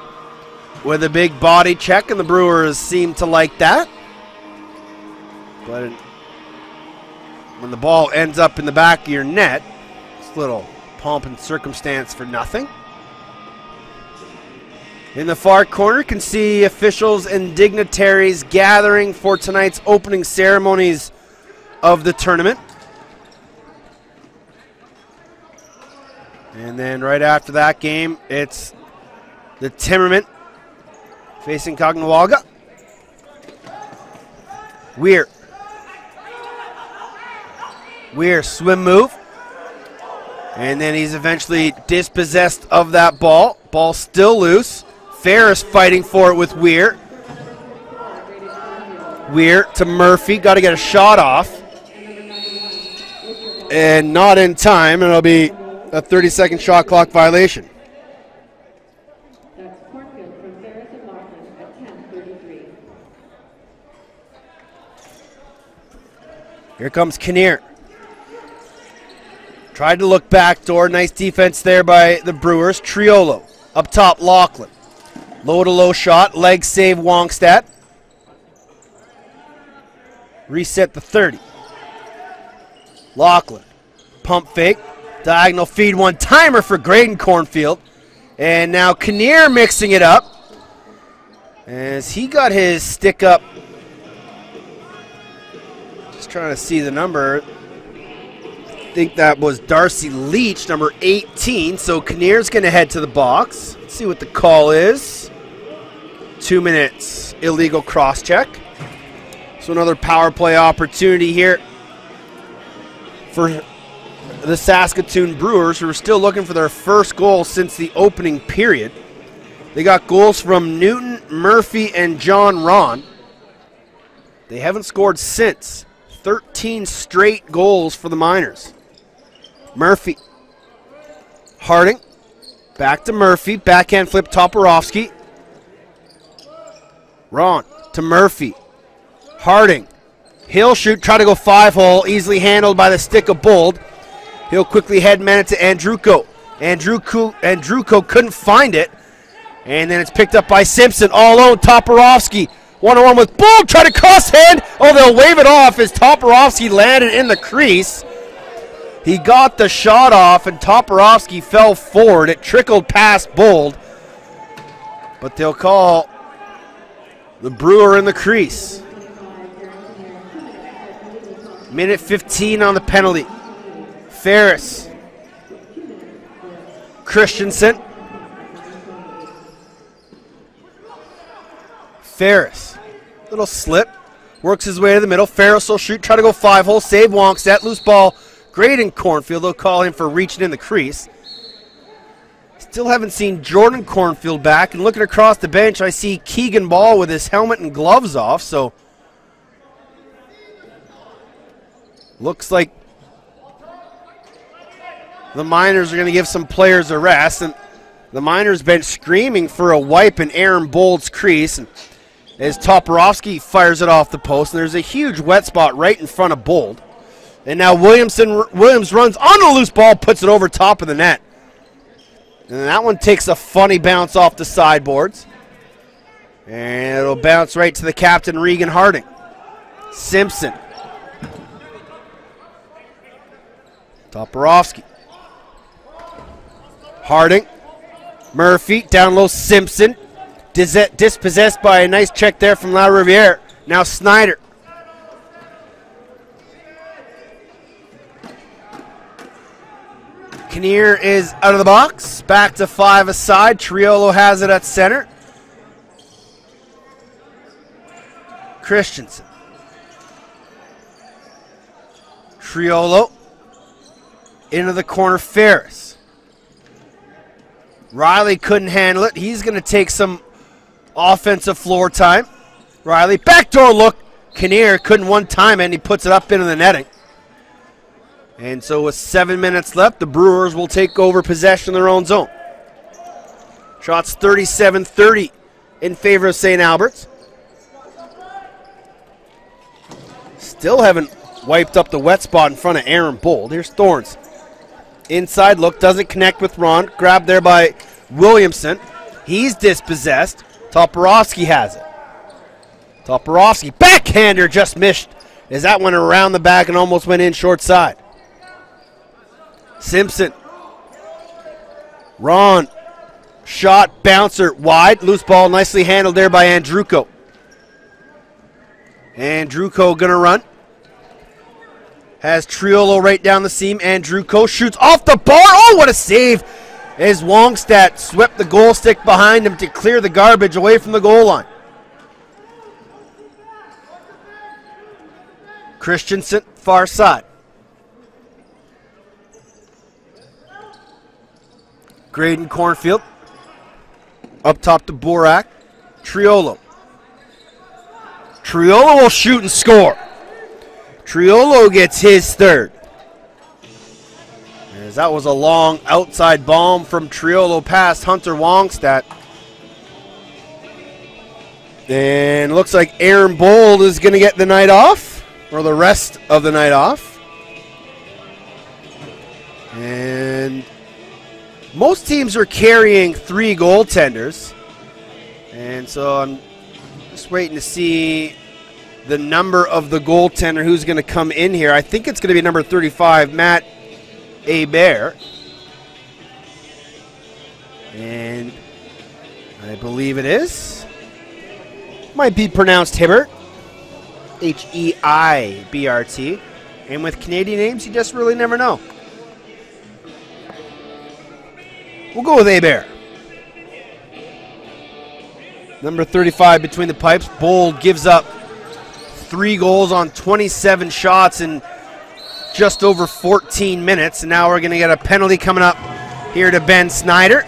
with a big body check, and the Brewers seemed to like that. But when the ball ends up in the back of your net, it's a little pomp and circumstance for nothing. In the far corner, you can see officials and dignitaries gathering for tonight's opening ceremonies of the tournament. And then right after that game, it's the Timmerman facing Caughnawaga. Weir swim move. And then he's eventually dispossessed of that ball. Ball still loose. Ferris fighting for it with Weir. Weir to Murphy. Got to get a shot off. And not in time. And it'll be a 30-second shot clock violation. Here comes Kinnear. Tried to look backdoor. Nice defense there by the Brewers. Triolo up top, Lachlan. Low-to-low shot. Leg save, Wongstedt. Reset the 30. Lachlan. Pump fake. Diagonal feed, one-timer for Graydon Cornfield. And now Kinnear mixing it up as he got his stick up. Just trying to see the number. I think that was Darcy Leach, number 18. So Kinnear's going to head to the box. Let's see what the call is. 2 minutes. Illegal cross-check. So another power play opportunity here for the Saskatoon Brewers, who are still looking for their first goal since the opening period. They got goals from Newton, Murphy, and John Ron. They haven't scored since. 13 straight goals for the Miners. Murphy. Harding. Back to Murphy. Backhand flip, Toporowski. Ron to Murphy. Harding. He'll shoot, try to go 5-hole. Easily handled by the stick of Bold. He'll quickly head man it to Andruko. Andruko couldn't find it. And then it's picked up by Simpson. All alone, Toporowski. One-on-one with Bold. Try to cross hand. Oh, they'll wave it off as Toporowski landed in the crease. He got the shot off, and Toporowski fell forward. It trickled past Bold. But they'll call the Brewer in the crease. Minute 15 on the penalty. Ferris. Christensen. Ferris. Little slip. Works his way to the middle. Ferris will shoot. Try to go 5-hole. Save Wongstedt. Loose ball. Graydon Cornfield. They'll call him for reaching in the crease. Still haven't seen Jordan Cornfield back. And looking across the bench, I see Keegan Ball with his helmet and gloves off. So looks like the Miners are going to give some players a rest. And the Miners bench screaming for a wipe in Aaron Bold's crease. And as Toporowski fires it off the post, and there's a huge wet spot right in front of Bold. And now Williams runs on the loose ball, puts it over top of the net. And that one takes a funny bounce off the sideboards. And it'll bounce right to the captain, Regan Harding. Simpson. Toporowski. Harding. Murphy, down low, Simpson. Dispossessed by a nice check there from La Riviere. Now Snyder. Kinnear is out of the box. Back to 5 aside. Triolo has it at center. Christensen. Triolo. Into the corner, Ferris. Riley couldn't handle it. He's going to take some offensive floor time. Riley, backdoor look. Kinnear couldn't one time it, and he puts it up into the netting. And so with 7 minutes left, the Brewers will take over possession in their own zone. Shots 37-30 in favor of St. Albert's. Still haven't wiped up the wet spot in front of Aaron Bold. Here's Thorns. Inside look, doesn't connect with Ron. Grabbed there by Williamson. He's dispossessed. Toporowski has it. Toporowski, backhander, just missed as that went around the back and almost went in short side. Simpson. Ron. Shot, bouncer, wide. Loose ball, nicely handled there by Andruko. Andruko gonna run. Has Triolo right down the seam. Andruko shoots off the bar. Oh, what a save! As Wongstad swept the goal stick behind him to clear the garbage away from the goal line. Christensen, far side. Graydon Cornfield. Up top to Borak. Triolo. Triolo will shoot and score. Triolo gets his third. As that was a long outside bomb from Triolo past Hunter Wongstad. And looks like Aaron Bold is going to get the night off, or the rest of the night off. And most teams are carrying 3 goaltenders. And so I'm just waiting to see the number of the goaltender who's going to come in here. I think it's going to be number 35, Matt Hebert. And I believe it is. Might be pronounced Hibbert. H-E-I-B-R-T. And with Canadian names, you just really never know. We'll go with Hebert. Number 35 between the pipes. Bold gives up 3 goals on 27 shots in just over 14 minutes. And now we're going to get a penalty coming up here to Ben Snyder.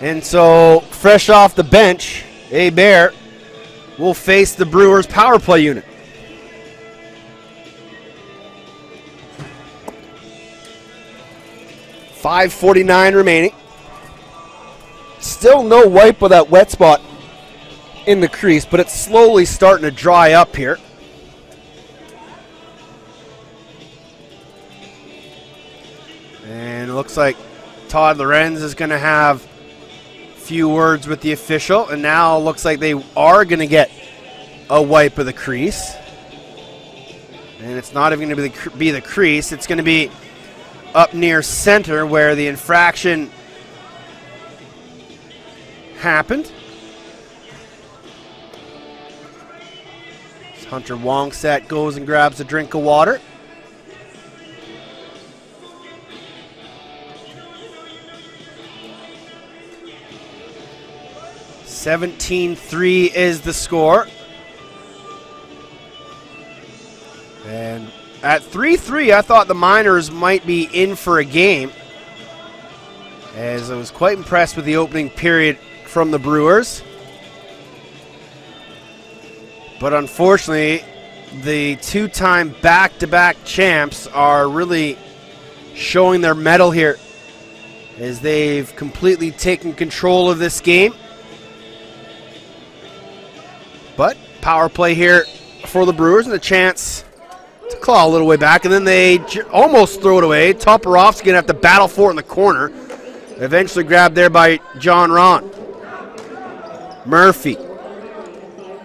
And so, fresh off the bench, Hebert will face the Brewers power play unit. .5:49 remaining. Still no wipe of that wet spot in the crease, but it's slowly starting to dry up here. And it looks like Todd Lorenz is going to have a few words with the official, and now it looks like they are going to get a wipe of the crease. And it's not even going to be the crease, it's going to be up near center where the infraction happened. Hunter Wongstad goes and grabs a drink of water. (17-3) is the score. And at 3-3, I thought the Miners might be in for a game, as I was quite impressed with the opening period from the Brewers. But unfortunately, the 2-time back-to-back champs are really showing their mettle here, as they've completely taken control of this game. But power play here for the Brewers and a chance to claw a little way back, and then they almost throw it away. Toporowski going to have to battle for it in the corner. Eventually grabbed there by John Ron. Murphy.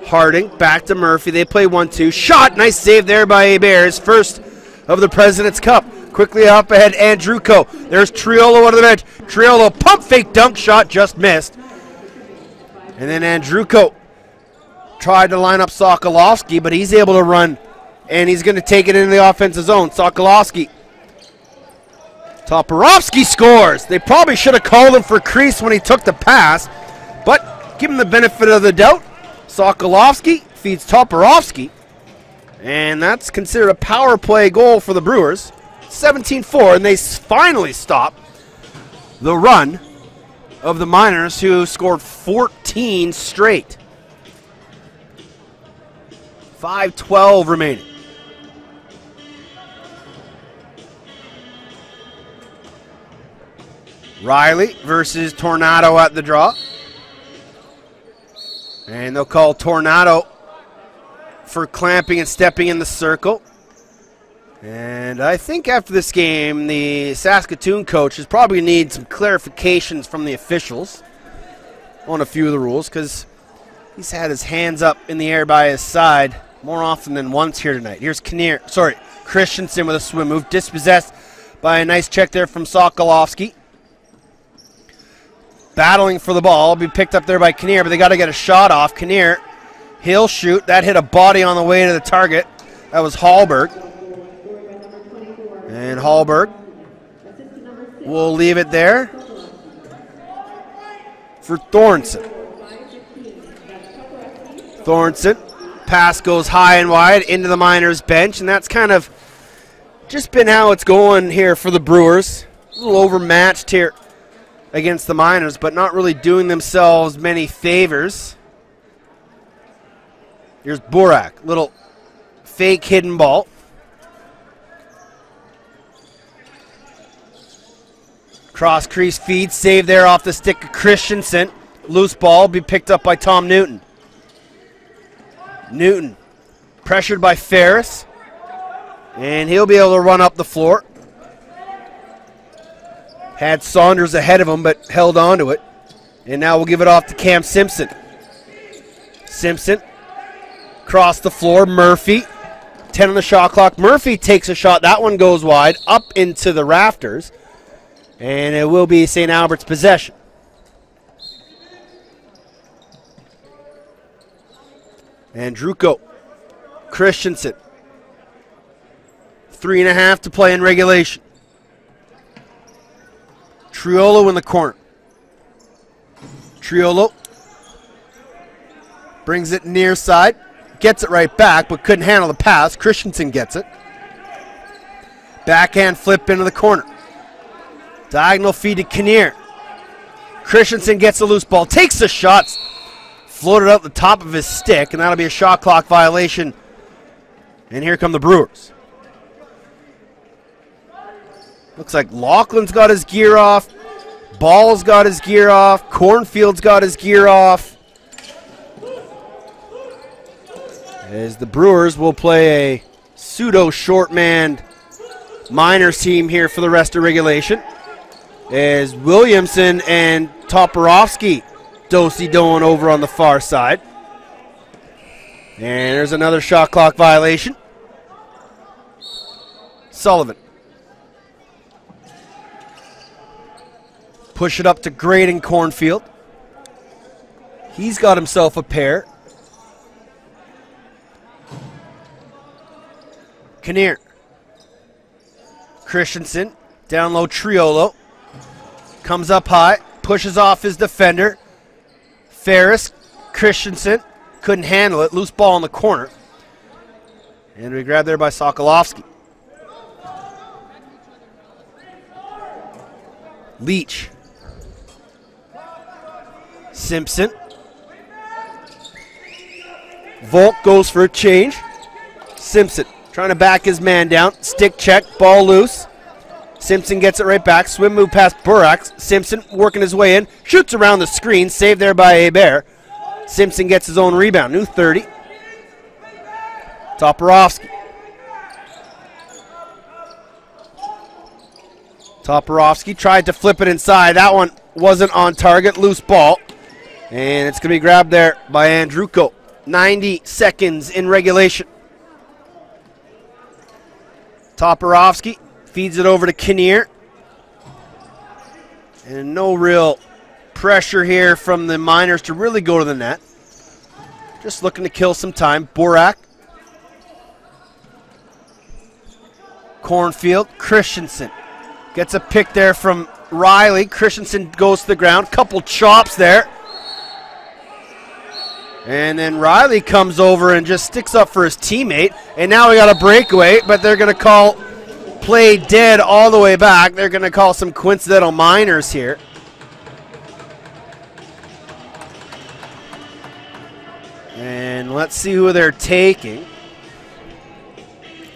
Harding back to Murphy. They play 1-2. Shot. Nice save there by Hebert. First of the President's Cup. Quickly up ahead, Andruko. There's Triolo out of the bench. Triolo pump fake dunk shot. Just missed. And then Andruko tried to line up Sokolowski, but he's able to run, and he's going to take it into the offensive zone. Sokolowski. Toporowski scores. They probably should have called him for crease when he took the pass, but give him the benefit of the doubt. Sokolowski feeds Toporowski, and that's considered a power play goal for the Brewers. 17-4, and they finally stop the run of the Miners, who scored 14 straight. 5:12 remaining. Riley versus Tornado at the draw. And they'll call Tornado for clamping and stepping in the circle. And I think after this game, the Saskatoon coach is probably going to need some clarifications from the officials on a few of the rules, because he's had his hands up in the air by his side more often than once here tonight. Here's Christensen with a swim move, dispossessed by a nice check there from Sokolowski. Battling for the ball, be picked up there by Kinnear, but they got to get a shot off. Kinnear, he'll shoot. That hit a body on the way to the target. That was Hallberg. And Hallberg will leave it there for Thornton. Thornton, pass goes high and wide into the Miners bench, and that's kind of just been how it's going here for the Brewers. A little overmatched here against the Miners, but not really doing themselves many favors. Here's Burak, little fake hidden ball. Cross crease feed, save there off the stick of Christensen. Loose ball, be picked up by Tom Newton. Newton, pressured by Ferris, and he'll be able to run up the floor. Had Saunders ahead of him, but held on to it. And now we'll give it off to Cam Simpson. Simpson, across the floor, Murphy. 10 on the shot clock. Murphy takes a shot. That one goes wide, up into the rafters. And it will be St. Albert's possession. Andruko, Christensen. 3.5 to play in regulation. Triolo in the corner. Triolo brings it near side. Gets it right back, but couldn't handle the pass. Christensen gets it. Backhand flip into the corner. Diagonal feed to Kinnear. Christensen gets the loose ball. Takes the shots. Floated out the top of his stick, and that'll be a shot clock violation. And here come the Brewers. Looks like Laughlin's got his gear off. Ball's got his gear off. Cornfield's got his gear off. As the Brewers will play a pseudo short-manned Miners team here for the rest of regulation. As Williamson and Toporowski do-si-doing over on the far side. And there's another shot clock violation. Sullivan. Push it up to Graydon Cornfield. He's got himself a pair. Kinnear. Christensen. Down low, Triolo. Comes up high. Pushes off his defender. Ferris. Christensen. Couldn't handle it. Loose ball in the corner. And we grabbed there by Sokolowski. Leach. Simpson. Volk goes for a change. Simpson trying to back his man down. Stick check. Ball loose. Simpson gets it right back. Swim move past Burak. Simpson working his way in. Shoots around the screen. Saved there by Hebert. Simpson gets his own rebound. New 30. Toporowski. Toporowski tried to flip it inside. That one wasn't on target. Loose ball. And it's going to be grabbed there by Andruko. 90 seconds in regulation. Toporowski feeds it over to Kinnear. And no real pressure here from the Miners to really go to the net. Just looking to kill some time. Borak. Cornfield. Christensen gets a pick there from Riley. Christensen goes to the ground. Couple chops there. And then Riley comes over and just sticks up for his teammate. And now we got a breakaway, but they're going to call play dead all the way back. They're going to call some coincidental Miners here. And let's see who they're taking.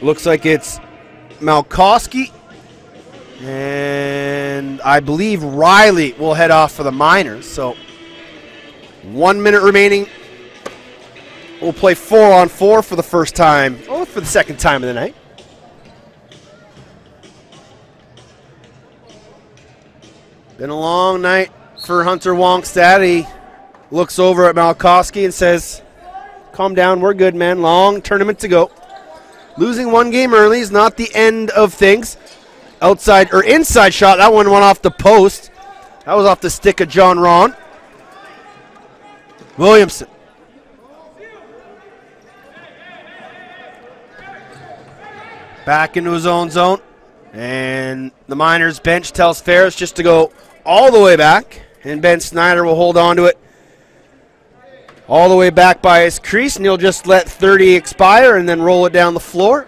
Looks like it's Malkowski. And I believe Riley will head off for the Miners. So 1 minute remaining. We'll play 4-on-4 for the first time, or for the second time of the night. Been a long night for Hunter Wongstad. He looks over at Malkowski and says, calm down, we're good, man. Long tournament to go. Losing one game early is not the end of things. Outside or inside shot, that one went off the post. That was off the stick of John Ron. Williamson. Back into his own zone. And the Miners bench tells Ferris just to go all the way back. And Ben Snyder will hold on to it all the way back by his crease. And he'll just let 30 expire and then roll it down the floor.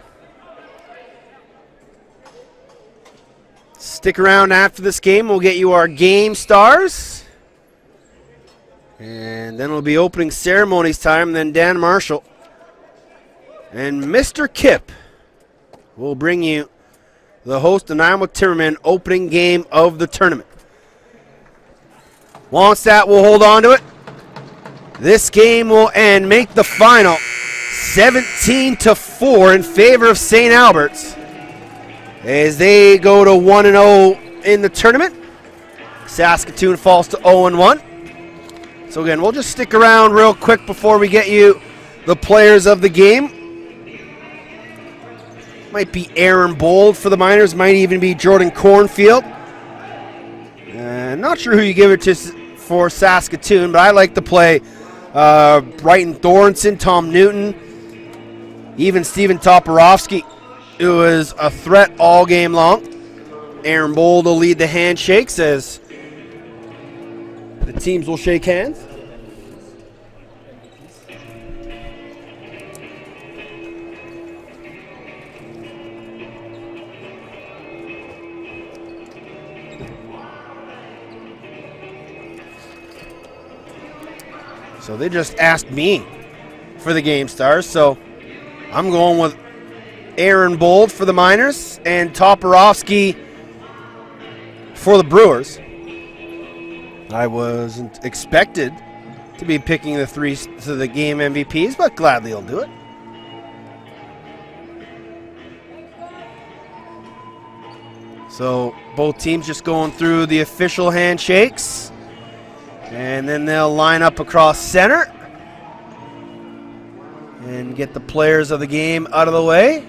Stick around after this game. We'll get you our game stars. And then it'll be opening ceremonies time. Then Dan Marshall and Mr. Kipp will bring you the host, the Nanaimo Timbermen, opening game of the tournament. Wongstad will hold on to it. This game will end, make the final 17-4 in favor of St. Albert's as they go to 1-0 in the tournament. Saskatoon falls to 0-1. So again, we'll just stick around real quick before we get you the players of the game. Might be Aaron Bold for the Miners. Might even be Jordan Cornfield. Not sure who you give it to for Saskatoon, but I like to play Brighton Thornton, Tom Newton, even Steven Toporowski, who is a threat all game long. Aaron Bold will lead the handshakes as the teams will shake hands. So they just asked me for the game stars. So I'm going with Aaron Bold for the Miners and Toporowski for the Brewers. I wasn't expected to be picking the three to the game MVPs, but gladly I'll do it. So both teams just going through the official handshakes. And then they'll line up across center and get the players of the game out of the way.